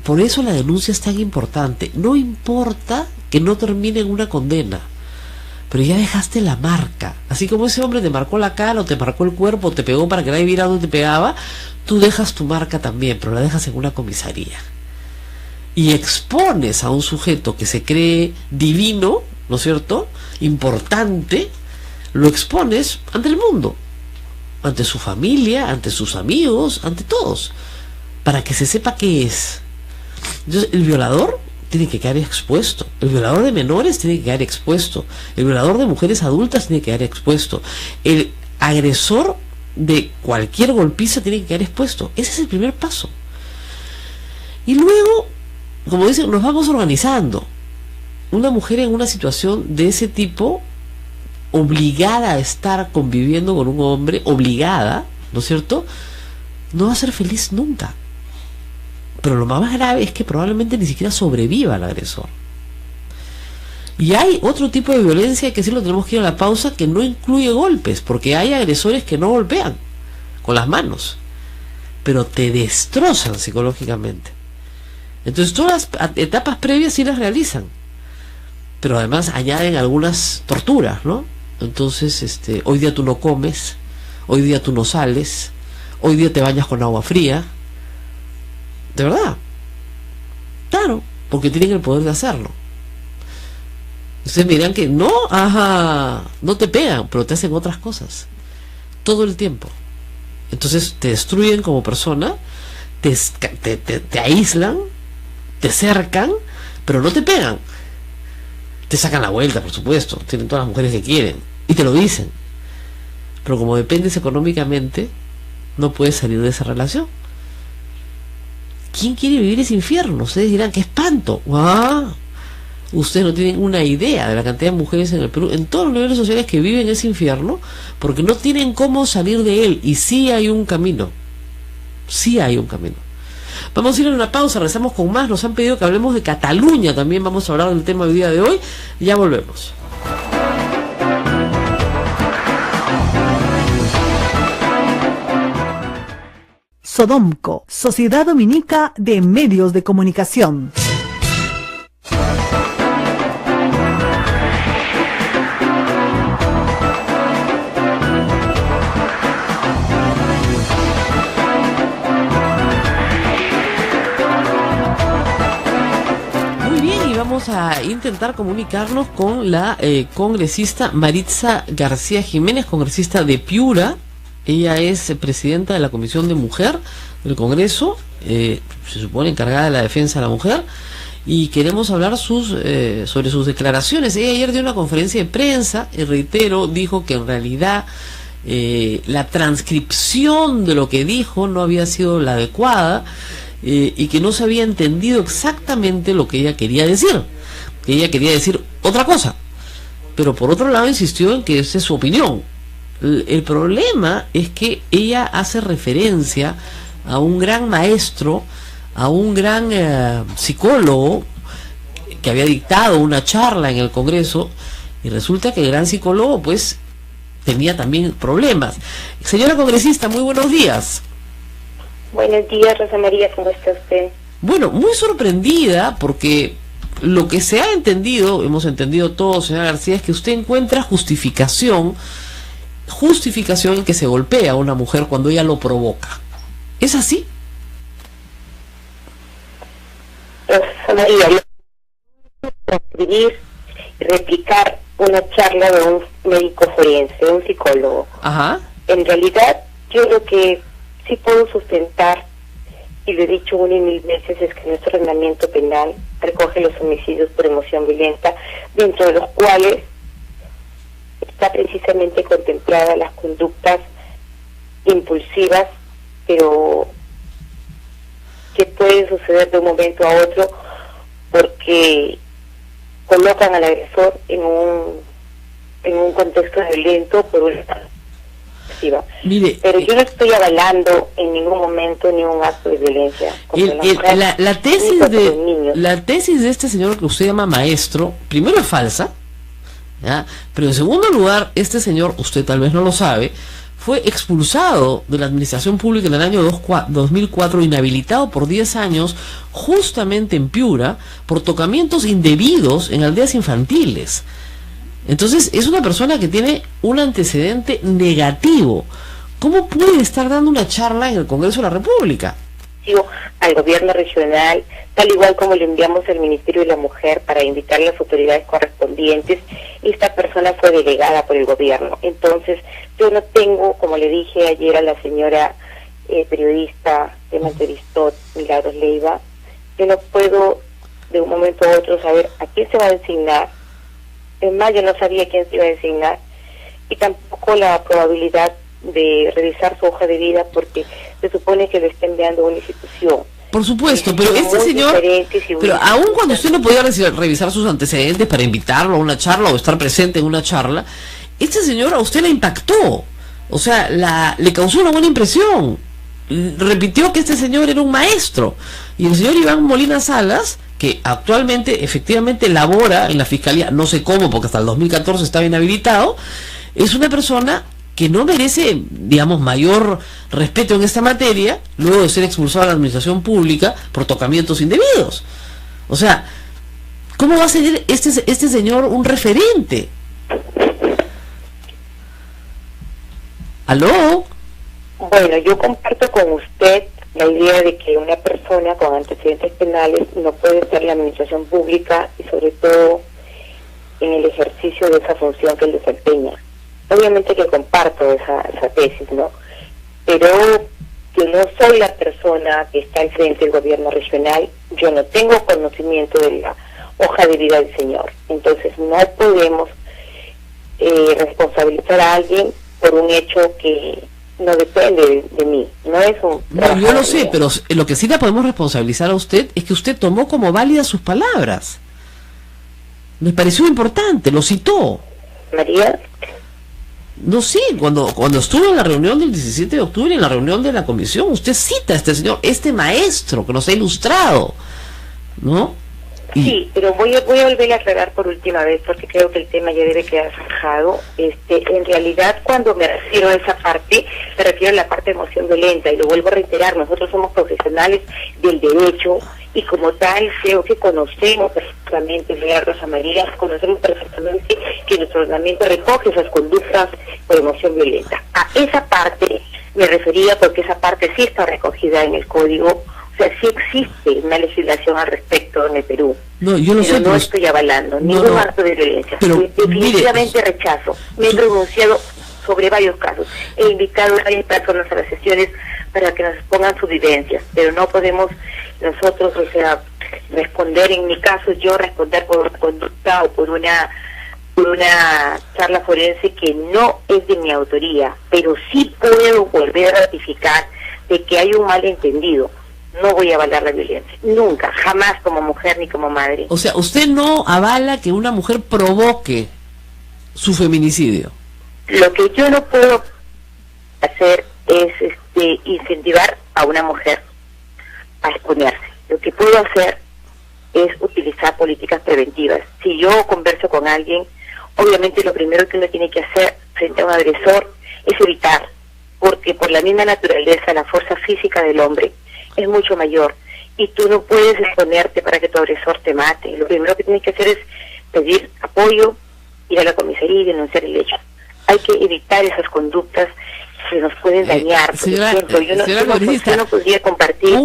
Por eso la denuncia es tan importante. No importa que no termine en una condena, pero ya dejaste la marca. Así como ese hombre te marcó la cara, o te marcó el cuerpo, o te pegó para que nadie viera dónde te pegaba, tú dejas tu marca también, pero la dejas en una comisaría. Y expones a un sujeto que se cree divino, ¿no es cierto?, importante, lo expones ante el mundo, ante su familia, ante sus amigos, ante todos, para que se sepa qué es. Entonces, el violador tiene que quedar expuesto, el violador de menores tiene que quedar expuesto, el violador de mujeres adultas tiene que quedar expuesto, el agresor de cualquier golpiza tiene que quedar expuesto. Ese es el primer paso. Y luego, como dicen, nos vamos organizando. Una mujer en una situación de ese tipo, obligada a estar conviviendo con un hombre, obligada, ¿no es cierto?, no va a ser feliz nunca. Pero lo más grave es que probablemente ni siquiera sobreviva al agresor. Y hay otro tipo de violencia que sí lo tenemos que ir a la pausa, que no incluye golpes, porque hay agresores que no golpean con las manos, pero te destrozan psicológicamente. Entonces todas las etapas previas sí las realizan, pero además añaden algunas torturas, ¿no? Entonces, hoy día tú no comes, hoy día tú no sales, hoy día te bañas con agua fría. De verdad. Claro, porque tienen el poder de hacerlo. Ustedes me dirán que no, no te pegan, pero te hacen otras cosas todo el tiempo. Entonces te destruyen como persona, te aíslan, te cercan, pero no te pegan. Te sacan la vuelta, por supuesto, tienen todas las mujeres que quieren y te lo dicen, pero como dependes económicamente no puedes salir de esa relación. ¿Quién quiere vivir ese infierno? Ustedes dirán, ¡qué espanto! Ustedes no tienen una idea de la cantidad de mujeres en el Perú, en todos los niveles sociales, que viven ese infierno porque no tienen cómo salir de él. Y sí hay un camino. Sí hay un camino. Vamos a ir a una pausa, regresamos con más. Nos han pedido que hablemos de Cataluña también. Vamos a hablar del tema del día de hoy. Ya volvemos. Sodomco, Sociedad Dominica de Medios de Comunicación. A intentar comunicarnos con la congresista Maritza García Jiménez, congresista de Piura. Ella es presidenta de la Comisión de Mujer del Congreso, se supone encargada de la defensa de la mujer, y queremos hablar sobre sus declaraciones. Ella ayer dio una conferencia de prensa y, reitero, dijo que en realidad la transcripción de lo que dijo no había sido la adecuada, y que no se había entendido exactamente lo que ella quería decir, que ella quería decir otra cosa, pero por otro lado insistió en que esa es su opinión. El problema es que ella hace referencia a un gran maestro, a un gran psicólogo que había dictado una charla en el Congreso, y resulta que el gran psicólogo pues tenía también problemas. Señora congresista, muy buenos días. Buenos días, Rosa María, ¿cómo está usted? Bueno, muy sorprendida, porque lo que se ha entendido, hemos entendido todos, señora García, es que usted encuentra justificación en que se golpea a una mujer cuando ella lo provoca. ¿Es así? Rosa María, escribir y replicar una charla de un médico forense, un psicólogo. Ajá. En realidad, yo creo que sí puedo sustentar, y lo he dicho 1 y 1000 veces, es que nuestro ordenamiento penal recoge los homicidios por emoción violenta, dentro de los cuales está precisamente contemplada las conductas impulsivas, pero que pueden suceder de un momento a otro porque colocan al agresor en un contexto violento por una... Mire, pero yo no estoy avalando en ningún momento ni un acto de violencia contra la tesis de este señor que usted llama maestro, primero es falsa, ¿ya? Pero en segundo lugar, este señor, usted tal vez no lo sabe, fue expulsado de la administración pública en el año 2004, inhabilitado por 10 años, justamente en Piura, por tocamientos indebidos en aldeas infantiles. Entonces es una persona que tiene un antecedente negativo. ¿Cómo puede estar dando una charla en el Congreso de la República? Al gobierno regional, tal igual como le enviamos al Ministerio de la Mujer para invitar a las autoridades correspondientes, esta persona fue delegada por el gobierno. Entonces yo no tengo, como le dije ayer a la señora periodista que me entrevistó, Milagros Leiva, yo no puedo de un momento a otro saber a quién se va a designar. En mayo no sabía quién se iba a designar, y tampoco la probabilidad de revisar su hoja de vida, porque se supone que lo está enviando a una institución. Por supuesto, pero este señor, pero aun cuando usted no podía revisar sus antecedentes para invitarlo a una charla o estar presente en una charla, este señor a usted le impactó, o sea, le causó una buena impresión. Repitió que este señor era un maestro, y el señor Iván Molina Salas que actualmente efectivamente labora en la Fiscalía, no sé cómo, porque hasta el 2014 estaba inhabilitado, es una persona que no merece, digamos, mayor respeto en esta materia, luego de ser expulsado de la administración pública por tocamientos indebidos. O sea, ¿cómo va a ser este señor un referente? ¿Aló? Bueno, yo comparto con usted la idea de que una persona con antecedentes penales no puede estar en la administración pública y sobre todo en el ejercicio de esa función que él desempeña. Obviamente que comparto esa tesis, ¿no? Pero yo no soy la persona que está al frente del gobierno regional, yo no tengo conocimiento de la hoja de vida del señor. Entonces no podemos responsabilizar a alguien por un hecho que no depende de mí, no es un... No, yo lo sé, pero lo que sí la podemos responsabilizar a usted es que usted tomó como válidas sus palabras. Me pareció importante, lo citó. María... No, sí, cuando estuvo en la reunión del 17 de octubre, en la reunión de la comisión, usted cita a este señor, este maestro que nos ha ilustrado, ¿no? Sí, pero voy a volver a aclarar por última vez, porque creo que el tema ya debe quedar zanjado. En realidad, cuando me refiero a esa parte, me refiero a la parte de emoción violenta, y lo vuelvo a reiterar, nosotros somos profesionales del derecho, y como tal creo que conocemos perfectamente, señora Rosa María, conocemos perfectamente que nuestro ordenamiento recoge esas conductas por emoción violenta. A esa parte me refería porque esa parte sí está recogida en el código, o sea, sí existe una legislación al respecto en el Perú. No, yo lo sé, pero no estoy avalando ningún acto de violencia. Pero, definitivamente rechazo. Me he pronunciado sobre varios casos. He invitado a varias personas a las sesiones para que nos expongan sus vivencias, pero no podemos nosotros, o sea, responder, en mi caso yo responder por una conducta o por una charla forense que no es de mi autoría, pero sí puedo volver a ratificar de que hay un malentendido. No voy a avalar la violencia, nunca, jamás, como mujer ni como madre. O sea, usted no avala que una mujer provoque su feminicidio. Lo que yo no puedo hacer es incentivar a una mujer a exponerse. Lo que puedo hacer es utilizar políticas preventivas. Si yo converso con alguien, obviamente lo primero que uno tiene que hacer frente a un agresor es evitar, porque por la misma naturaleza la fuerza física del hombre es mucho mayor y tú no puedes exponerte para que tu agresor te mate. Lo primero que tienes que hacer es pedir apoyo, ir a la comisaría y denunciar el hecho. Hay que evitar esas conductas que nos pueden dañar. Por ejemplo, yo no podría compartir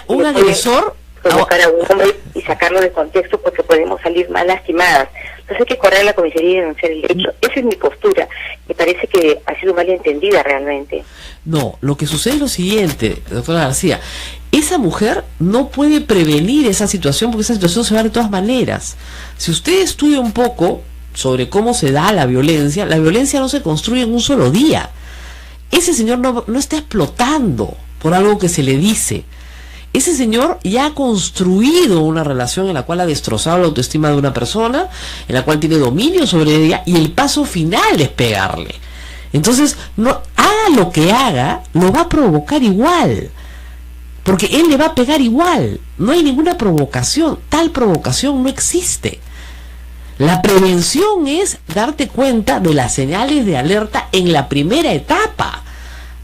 un agresor provocar a un hombre y sacarlo de contexto porque podemos salir mal lastimadas. Entonces hay que correr a la comisaría y denunciar el hecho. Esa es mi postura. Me parece que ha sido mal entendida realmente. No, lo que sucede es lo siguiente, doctora García. Esa mujer no puede prevenir esa situación porque esa situación se va de todas maneras. Si usted estudia un poco sobre cómo se da la violencia no se construye en un solo día. Ese señor no está explotando por algo que se le dice. Ese señor ya ha construido una relación en la cual ha destrozado la autoestima de una persona, en la cual tiene dominio sobre ella, y el paso final es pegarle. Entonces, no haga lo que haga, lo va a provocar igual, porque él le va a pegar igual. No hay ninguna provocación, tal provocación no existe. La prevención es darte cuenta de las señales de alerta en la primera etapa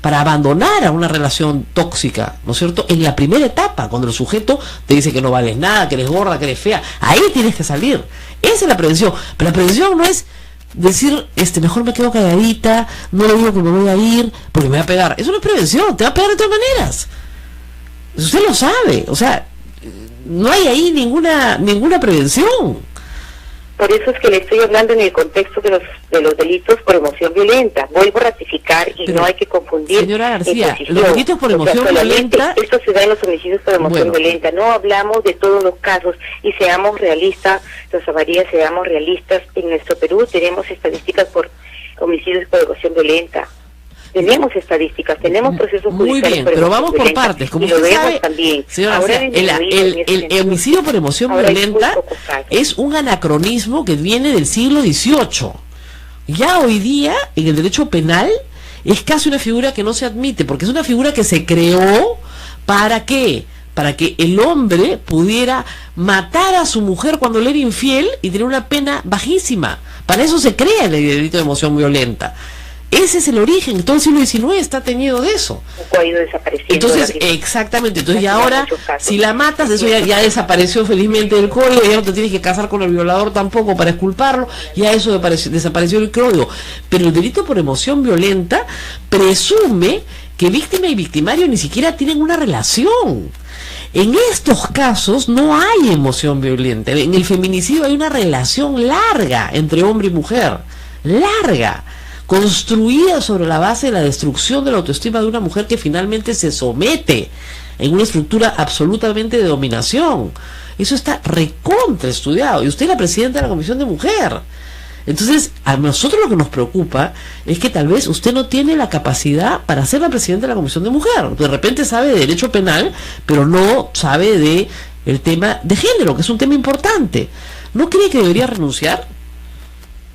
para abandonar a una relación tóxica, ¿no es cierto? En la primera etapa, cuando el sujeto te dice que no vales nada, que eres gorda, que eres fea, ahí tienes que salir. Esa es la prevención. Pero la prevención no es decir, mejor me quedo calladita, no le digo que me voy a ir porque me va a pegar. Eso no es prevención, te va a pegar de todas maneras. Usted lo sabe, o sea, no hay ahí ninguna prevención. Por eso es que le estoy hablando en el contexto de los delitos por emoción violenta. Vuelvo a ratificar y pero, no hay que confundir. Señora García, los delitos por emoción violenta... Esto se da en los homicidios por emoción violenta. No hablamos de todos los casos y seamos realistas, Rosa María, seamos realistas. En nuestro Perú tenemos estadísticas por homicidios por emoción violenta. Tenemos estadísticas, tenemos procesos judiciales. Muy bien, pero vamos por partes. Como usted sabe, también. Señora, ahora el homicidio por emoción violenta es un anacronismo que viene del siglo XVIII. Ya hoy día, en el derecho penal, es casi una figura que no se admite, porque es una figura que se creó ¿para qué? para que el hombre pudiera matar a su mujer cuando le era infiel y tener una pena bajísima. Para eso se crea el delito de emoción violenta. Ese es el origen. Todo el siglo XIX está teñido de eso. Ha ido desapareciendo. Entonces, exactamente. Entonces, ya ahora, si la matas, eso ya desapareció felizmente del código. Ya no te tienes que casar con el violador tampoco para exculparlo. Ya eso desapareció del código. Pero el delito por emoción violenta presume que víctima y victimario ni siquiera tienen una relación. En estos casos no hay emoción violenta. En el feminicidio hay una relación larga entre hombre y mujer. Larga. Construida sobre la base de la destrucción de la autoestima de una mujer que finalmente se somete en una estructura absolutamente de dominación. Eso está recontra estudiado. Y usted es la presidenta de la Comisión de Mujer. Entonces, a nosotros lo que nos preocupa es que tal vez usted no tiene la capacidad para ser la presidenta de la Comisión de Mujer. De repente sabe de derecho penal, pero no sabe de el tema de género, que es un tema importante. ¿No cree que debería renunciar?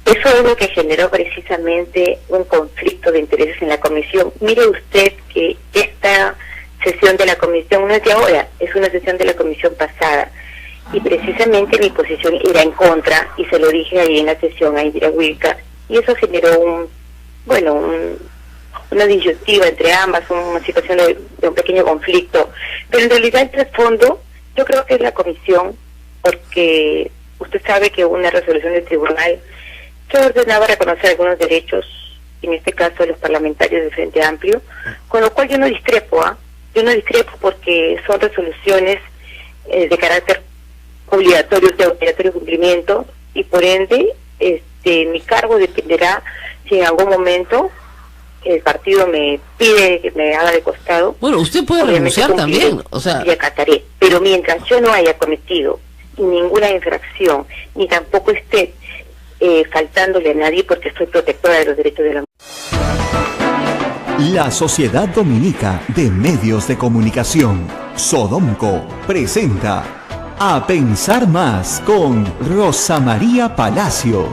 Eso es lo que generó precisamente un conflicto de intereses en la comisión. Mire usted que esta sesión de la comisión no es de ahora, es una sesión de la comisión pasada. Y precisamente mi posición era en contra, y se lo dije ahí en la sesión a Indira Wilca, y eso generó una disyuntiva entre ambas, una situación de un pequeño conflicto. Pero en realidad el trasfondo, yo creo que es la comisión, porque usted sabe que hubo una resolución del tribunal que ordenaba reconocer algunos derechos, en este caso de los parlamentarios del Frente Amplio, con lo cual yo no discrepo, yo no discrepo porque son resoluciones de carácter obligatorio, de obligatorio cumplimiento, y por ende mi cargo dependerá si en algún momento el partido me pide que me haga de costado. Bueno, usted puede renunciar también, o sea, y acataré, pero mientras yo no haya cometido ninguna infracción, ni tampoco esté faltándole a nadie, porque soy protectora de los derechos de la mujer. La Sociedad Dominica de Medios de Comunicación, Sodomco, presenta A Pensar Más con Rosa María Palacios.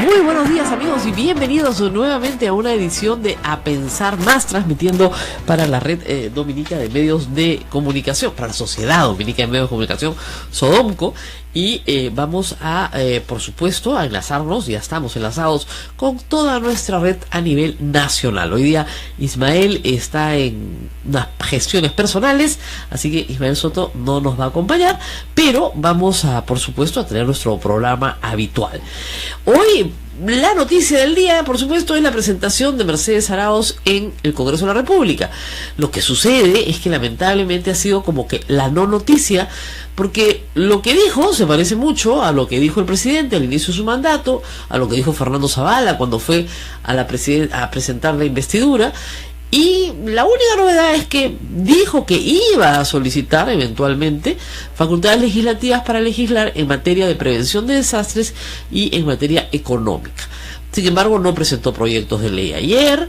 Muy buenos días, amigos, y bienvenidos nuevamente a una edición de A Pensar Más, transmitiendo para la red dominica de medios de comunicación, para la Sociedad Dominica de Medios de Comunicación, Sodomco. Y vamos a, por supuesto, a enlazarnos, ya estamos enlazados con toda nuestra red a nivel nacional. Hoy día Ismael está en unas gestiones personales, así que Ismael Soto no nos va a acompañar, pero vamos a, por supuesto, a tener nuestro programa habitual. Hoy la noticia del día, por supuesto, es la presentación de Mercedes Arauz en el Congreso de la República. Lo que sucede es que lamentablemente ha sido como que la no noticia, porque lo que dijo se parece mucho a lo que dijo el presidente al inicio de su mandato, a lo que dijo Fernando Zavala cuando fue a presentar la investidura. Y la única novedad es que dijo que iba a solicitar eventualmente facultades legislativas para legislar en materia de prevención de desastres y en materia económica. Sin embargo, no presentó proyectos de ley ayer,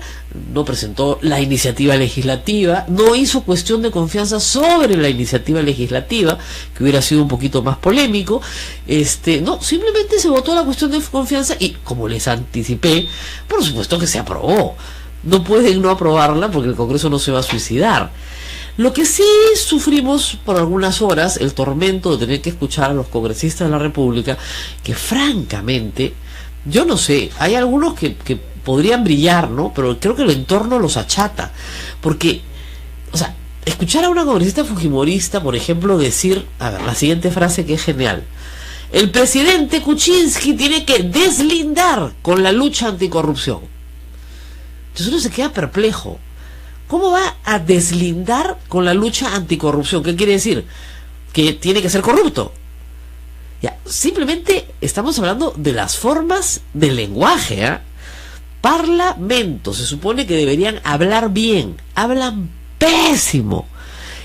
no presentó la iniciativa legislativa, no hizo cuestión de confianza sobre la iniciativa legislativa, que hubiera sido un poquito más polémico. No, simplemente se votó la cuestión de confianza y, como les anticipé, por supuesto que se aprobó. No pueden no aprobarla porque el Congreso no se va a suicidar. Lo que sí sufrimos por algunas horas, el tormento de tener que escuchar a los congresistas de la República, que francamente, yo no sé, hay algunos que podrían brillar, ¿no? Pero creo que el entorno los achata. Porque, o sea, escuchar a una congresista fujimorista, por ejemplo, decir, a ver, la siguiente frase que es genial: el presidente Kuczynski tiene que deslindar con la lucha anticorrupción. Entonces uno se queda perplejo. ¿Cómo va a deslindar con la lucha anticorrupción? ¿Qué quiere decir? Que tiene que ser corrupto. Ya, simplemente estamos hablando de las formas del lenguaje, Parlamento, se supone que deberían hablar bien, hablan pésimo.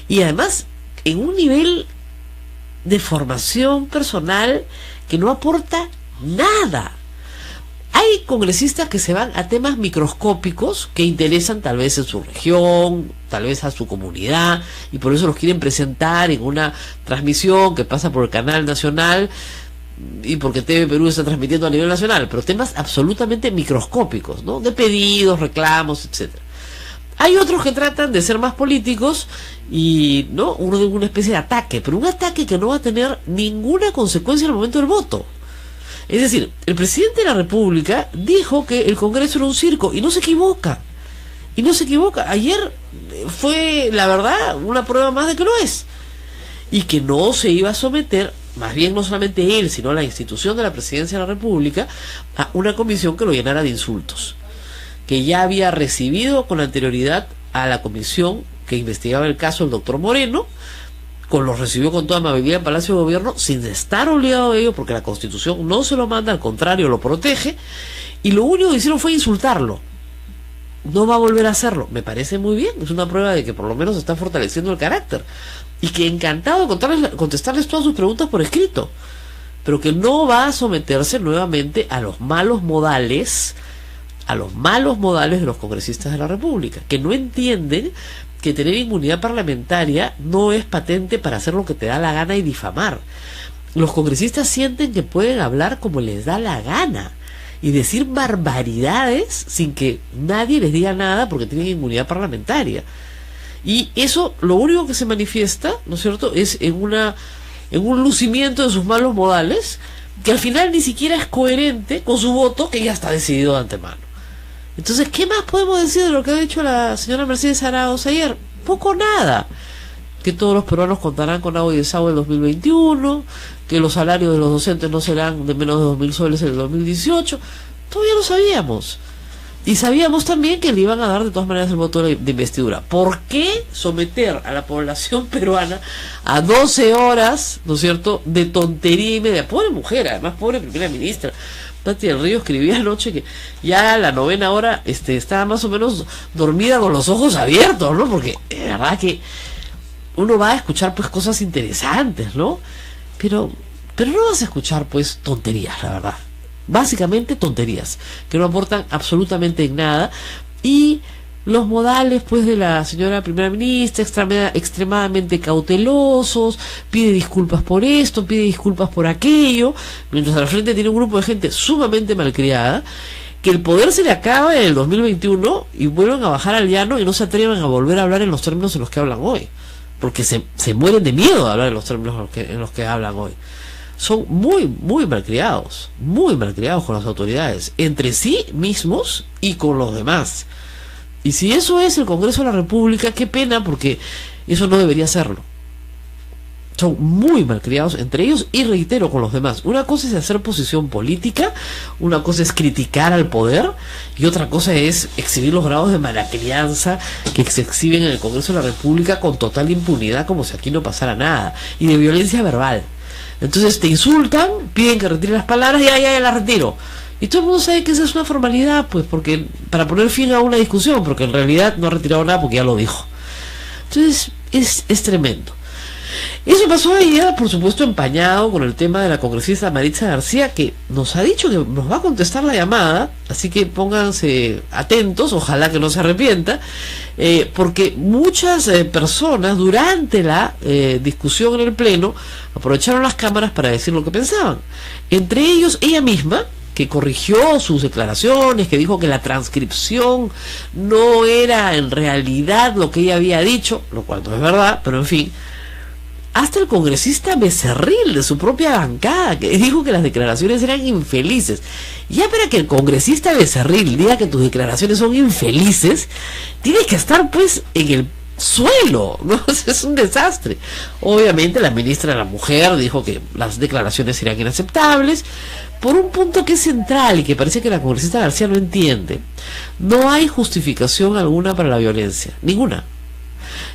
Y además, en un nivel de formación personal que no aporta nada. Hay congresistas que se van a temas microscópicos que interesan tal vez en su región, tal vez a su comunidad, y por eso los quieren presentar en una transmisión que pasa por el canal nacional. y porque TV Perú está transmitiendo a nivel nacional, pero temas absolutamente microscópicos, ¿no? De pedidos, reclamos, etcétera. Hay otros que tratan de ser más políticos y, ¿no? Una especie de ataque, pero un ataque que no va a tener ninguna consecuencia en el momento del voto. Es decir, el presidente de la República dijo que el Congreso era un circo y no se equivoca. Y no se equivoca. Ayer fue, la verdad, una prueba más de que lo es. Y que no se iba a someter, más bien no solamente él, sino la institución de la Presidencia de la República, a una comisión que lo llenara de insultos. Que ya había recibido con anterioridad a la comisión que investigaba el caso el doctor Moreno, los recibió con toda amabilidad en Palacio de Gobierno, sin estar obligado a ello, porque la Constitución no se lo manda, al contrario, lo protege, y lo único que hicieron fue insultarlo. No va a volver a hacerlo. Me parece muy bien, es una prueba de que por lo menos está fortaleciendo el carácter, y que encantado de contestarles todas sus preguntas por escrito, pero que no va a someterse nuevamente a los malos modales de los congresistas de la República, que no entienden que tener inmunidad parlamentaria no es patente para hacer lo que te da la gana y difamar. Los congresistas sienten que pueden hablar como les da la gana y decir barbaridades sin que nadie les diga nada porque tienen inmunidad parlamentaria. Y eso, lo único que se manifiesta, ¿no es cierto?, es en un lucimiento de sus malos modales, que al final ni siquiera es coherente con su voto, que ya está decidido de antemano. Entonces, ¿qué más podemos decir de lo que ha dicho la señora Mercedes Arauz ayer? Poco nada. Que todos los peruanos contarán con agua y desagüe en 2021, que los salarios de los docentes no serán de menos de 2.000 soles en el 2018. Todavía lo sabíamos. Y sabíamos también que le iban a dar de todas maneras el voto de investidura. ¿Por qué someter a la población peruana a 12 horas, ¿no es cierto?, de tontería y media? Pobre mujer, además, pobre primera ministra. Tati del Río escribía anoche que ya a la 9ª hora estaba más o menos dormida con los ojos abiertos, ¿no? Porque de verdad que uno va a escuchar pues cosas interesantes, ¿no? Pero no vas a escuchar pues tonterías, la verdad. Básicamente tonterías que no aportan absolutamente en nada. Y los modales pues de la señora primera ministra, extremadamente cautelosos, pide disculpas por esto, pide disculpas por aquello, mientras al frente tiene un grupo de gente sumamente malcriada, que el poder se le acaba en el 2021 y vuelven a bajar al llano y no se atreven a volver a hablar en los términos en los que hablan hoy, porque se mueren de miedo de hablar en los términos en los que hablan hoy. Son muy malcriados con las autoridades, entre sí mismos y con los demás. Y si eso es el Congreso de la República, qué pena, porque eso no debería serlo. Son muy malcriados entre ellos y, reitero, con los demás. Una cosa es hacer posición política, una cosa es criticar al poder, y otra cosa es exhibir los grados de malacrianza que se exhiben en el Congreso de la República con total impunidad, como si aquí no pasara nada, y de violencia verbal. Entonces te insultan, piden que retire las palabras, ya las retiro. Y todo el mundo sabe que esa es una formalidad, pues, porque para poner fin a una discusión, porque en realidad no ha retirado nada porque ya lo dijo. Entonces es tremendo. Eso pasó ayer, por supuesto, empañado con el tema de la congresista Maritza García, que nos ha dicho que nos va a contestar la llamada, así que pónganse atentos, ojalá que no se arrepienta, porque muchas personas durante la discusión en el Pleno aprovecharon las cámaras para decir lo que pensaban. Entre ellos, ella misma, que corrigió sus declaraciones, que dijo que la transcripción no era en realidad lo que ella había dicho, lo cual no es verdad, pero en fin. Hasta el congresista Becerril, de su propia bancada, que dijo que las declaraciones eran infelices. Ya para que el congresista Becerril diga que tus declaraciones son infelices, tienes que estar pues en el suelo, ¿no? Es un desastre. Obviamente la ministra de la Mujer dijo que las declaraciones eran inaceptables, por un punto que es central y que parece que la congresista García no entiende. No hay justificación alguna para la violencia, ninguna.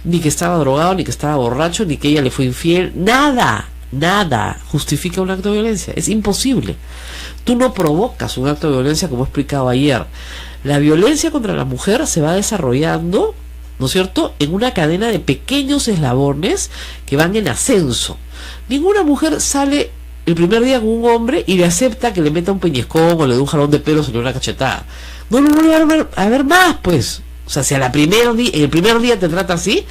Ni que estaba drogado, ni que estaba borracho, ni que ella le fue infiel, nada justifica un acto de violencia, es imposible. Tú no provocas un acto de violencia, como he explicado ayer. La violencia contra la mujer se va desarrollando, ¿no es cierto?, en una cadena de pequeños eslabones que van en ascenso. Ninguna mujer sale el primer día con un hombre y le acepta que le meta un peñiscón o le dé un jalón de pelos o le dé una cachetada. No lo vuelve a ver más, pues. O sea, si el primer día te trata así,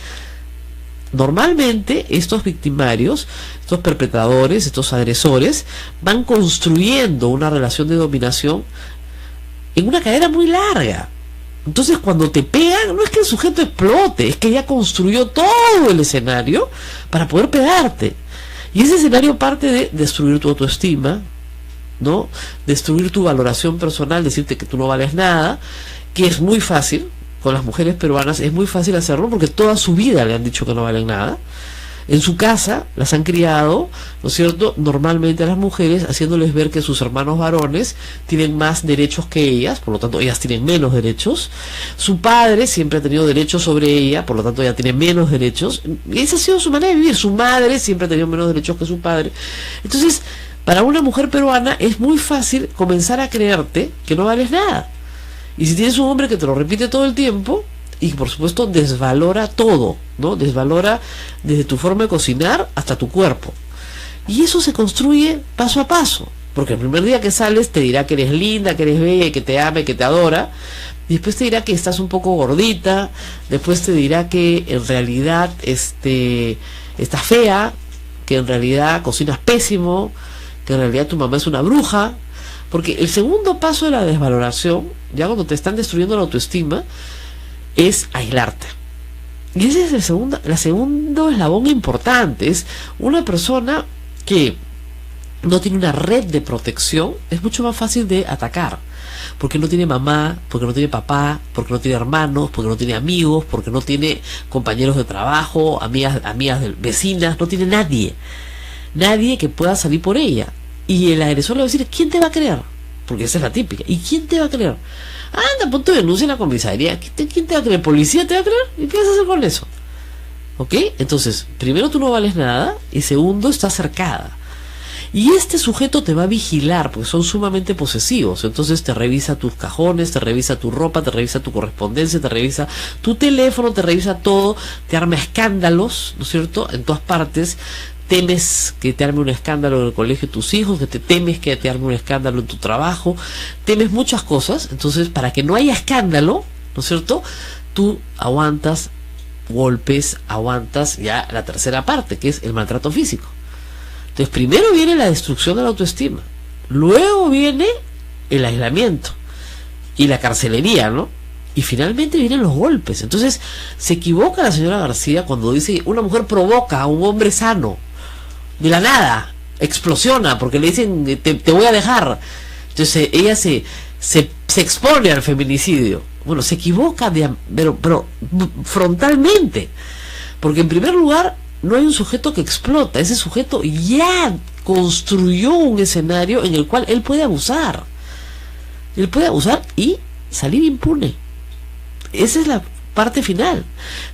normalmente estos victimarios, estos perpetradores, estos agresores, van construyendo una relación de dominación en una cadena muy larga. Entonces cuando te pegan, no es que el sujeto explote, es que ya construyó todo el escenario para poder pegarte. Y ese escenario parte de destruir tu autoestima, ¿no? Destruir tu valoración personal, decirte que tú no vales nada, que es muy fácil. Con las mujeres peruanas es muy fácil hacerlo porque toda su vida le han dicho que no valen nada. En su casa las han criado, ¿no es cierto?, normalmente a las mujeres, haciéndoles ver que sus hermanos varones tienen más derechos que ellas, por lo tanto ellas tienen menos derechos. Su padre siempre ha tenido derechos sobre ella, por lo tanto ella tiene menos derechos. Y esa ha sido su manera de vivir. Su madre siempre ha tenido menos derechos que su padre. Entonces, para una mujer peruana es muy fácil comenzar a creerte que no vales nada. Y si tienes un hombre que te lo repite todo el tiempo, y por supuesto desvalora todo, ¿no? Desvalora desde tu forma de cocinar hasta tu cuerpo. Y eso se construye paso a paso. Porque el primer día que sales te dirá que eres linda, que eres bella, y que te ama, y que te adora. Y después te dirá que estás un poco gordita. Después te dirá que en realidad estás fea, que en realidad cocinas pésimo, que en realidad tu mamá es una bruja. Porque el segundo paso de la desvaloración, ya cuando te están destruyendo la autoestima, es aislarte. Y ese es la segundo eslabón importante. Es una persona que no tiene una red de protección, es mucho más fácil de atacar. Porque no tiene mamá, porque no tiene papá, porque no tiene hermanos, porque no tiene amigos, porque no tiene compañeros de trabajo, amigas vecinas, no tiene nadie. Nadie que pueda salir por ella. Y el agresor le va a decir, ¿quién te va a creer? Porque esa es la típica. ¿Y quién te va a creer? Anda, pon tu denuncia en la comisaría. ¿Quién te va a creer? ¿Policía te va a creer? ¿Y qué vas a hacer con eso? ¿Ok? Entonces, primero tú no vales nada, y segundo, estás cercada. Y este sujeto te va a vigilar, porque son sumamente posesivos. Entonces te revisa tus cajones, te revisa tu ropa, te revisa tu correspondencia, te revisa tu teléfono, te revisa todo, te arma escándalos, ¿no es cierto?, en todas partes. Temes que te arme un escándalo en el colegio de tus hijos, que temes que te arme un escándalo en tu trabajo, temes muchas cosas. Entonces, para que no haya escándalo, ¿no es cierto?, tú aguantas golpes, aguantas ya la tercera parte, que es el maltrato físico. Entonces, primero viene la destrucción de la autoestima, luego viene el aislamiento y la carcelería, ¿no? Y finalmente vienen los golpes. Entonces, se equivoca la señora García cuando dice una mujer provoca a un hombre sano. De la nada, explosiona, porque le dicen, te voy a dejar. Entonces ella se expone al feminicidio. Bueno, se equivoca, pero frontalmente. Porque en primer lugar, no hay un sujeto que explota. Ese sujeto ya construyó un escenario en el cual él puede abusar. Él puede abusar y salir impune. Esa es la parte final,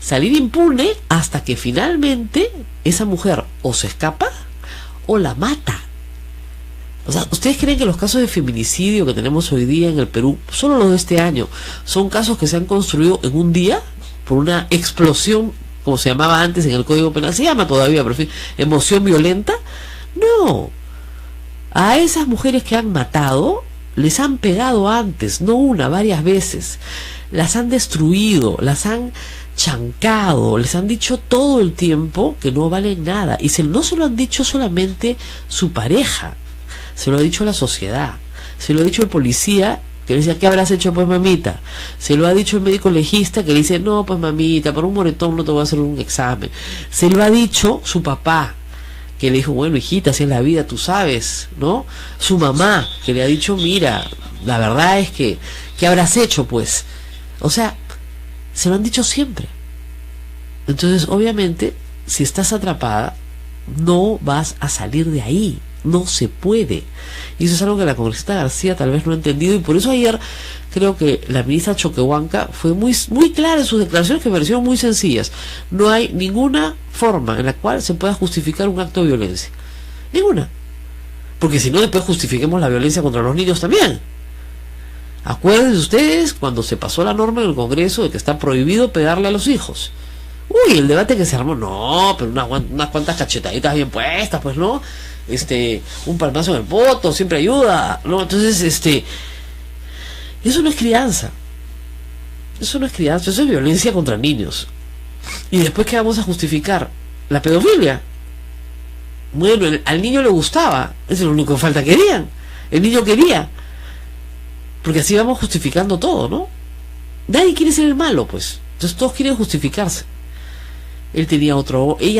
salir impune hasta que finalmente esa mujer o se escapa o la mata. O sea, ¿ustedes creen que los casos de feminicidio que tenemos hoy día en el Perú, solo los de este año, son casos que se han construido en un día por una explosión, como se llamaba antes en el Código Penal? Se llama todavía, pero en fin, emoción violenta. No, a esas mujeres que han matado les han pegado antes, no una, varias veces. Las han destruido, las han chancado, les han dicho todo el tiempo que no valen nada. Y no se lo han dicho solamente su pareja, se lo ha dicho la sociedad, se lo ha dicho el policía, que le decía, ¿qué habrás hecho pues mamita? Se lo ha dicho el médico legista, que le dice, no pues mamita, por un moretón no te voy a hacer un examen. Se lo ha dicho su papá, que le dijo, bueno hijita, así es la vida, tú sabes, ¿no? Su mamá, que le ha dicho, mira, la verdad es que, ¿qué habrás hecho pues? O sea, se lo han dicho siempre. Entonces, obviamente, si estás atrapada, no vas a salir de ahí. No se puede. Y eso es algo que la congresista García tal vez no ha entendido. Y por eso ayer creo que la ministra Choquehuanca fue muy clara en sus declaraciones, que me parecieron muy sencillas. No hay ninguna forma en la cual se pueda justificar un acto de violencia. Ninguna. Porque si no, después justifiquemos la violencia contra los niños también. Acuérdense ustedes cuando se pasó la norma en el Congreso de que está prohibido pegarle a los hijos. Uy, el debate que se armó, no, pero unas cuantas cachetaditas bien puestas, pues no, un palmazo en el poto siempre ayuda, ¿no? Entonces, eso no es crianza. Eso no es crianza, eso es violencia contra niños. Y después, ¿qué vamos a justificar? La pedofilia. Bueno, al niño le gustaba, eso es lo único que falta, querían. El niño quería. Porque así vamos justificando todo, ¿no? Nadie quiere ser el malo, pues. Entonces todos quieren justificarse. Ella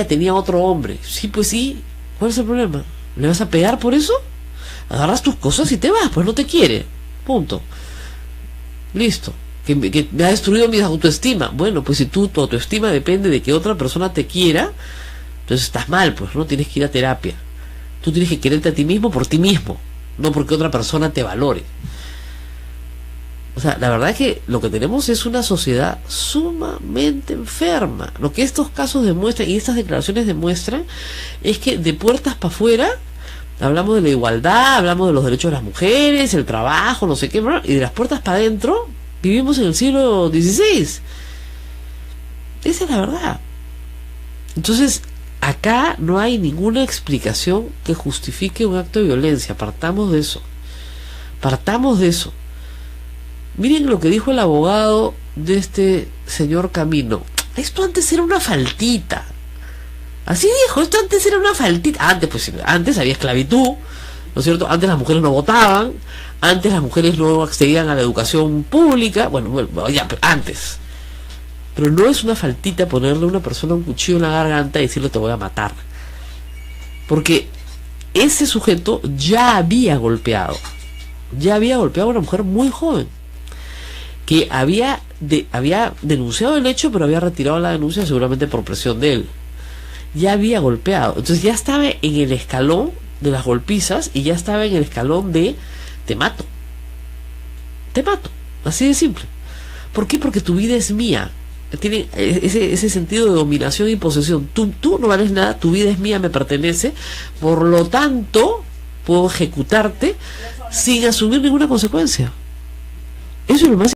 tenía otro hombre. Sí, pues sí. ¿Cuál es el problema? ¿Le vas a pegar por eso? Agarras tus cosas y te vas, pues no te quiere. Punto. Listo. Que me ha destruido mi autoestima. Bueno, pues si tu autoestima depende de que otra persona te quiera, entonces estás mal, pues, ¿no? Tienes que ir a terapia. Tú tienes que quererte a ti mismo por ti mismo, no porque otra persona te valore. O sea, la verdad es que lo que tenemos es una sociedad sumamente enferma. Lo que estos casos demuestran y estas declaraciones demuestran es que de puertas para afuera hablamos de la igualdad, hablamos de los derechos de las mujeres, el trabajo, no sé qué, y de las puertas para adentro vivimos en el siglo XVI. Esa es la verdad. Entonces, acá no hay ninguna explicación que justifique un acto de violencia. Partamos de eso. Miren lo que dijo el abogado de este señor Camino. Esto antes era una faltita. Así dijo, esto antes era una faltita. Antes había esclavitud, ¿no es cierto? Antes las mujeres no votaban, antes las mujeres no accedían a la educación pública. Bueno, ya, pero antes. Pero no es una faltita ponerle a una persona un cuchillo en la garganta y decirle te voy a matar. Porque ese sujeto ya había golpeado a una mujer muy joven, que había denunciado el hecho, pero había retirado la denuncia seguramente por presión de él. Ya había golpeado, entonces ya estaba en el escalón de las golpizas y ya estaba en el escalón de te mato, así de simple. ¿Por qué? Porque tu vida es mía. Tiene ese sentido de dominación y posesión. Tú no vales nada, tu vida es mía, me pertenece, por lo tanto puedo ejecutarte sin asumir ninguna consecuencia. Eso es lo más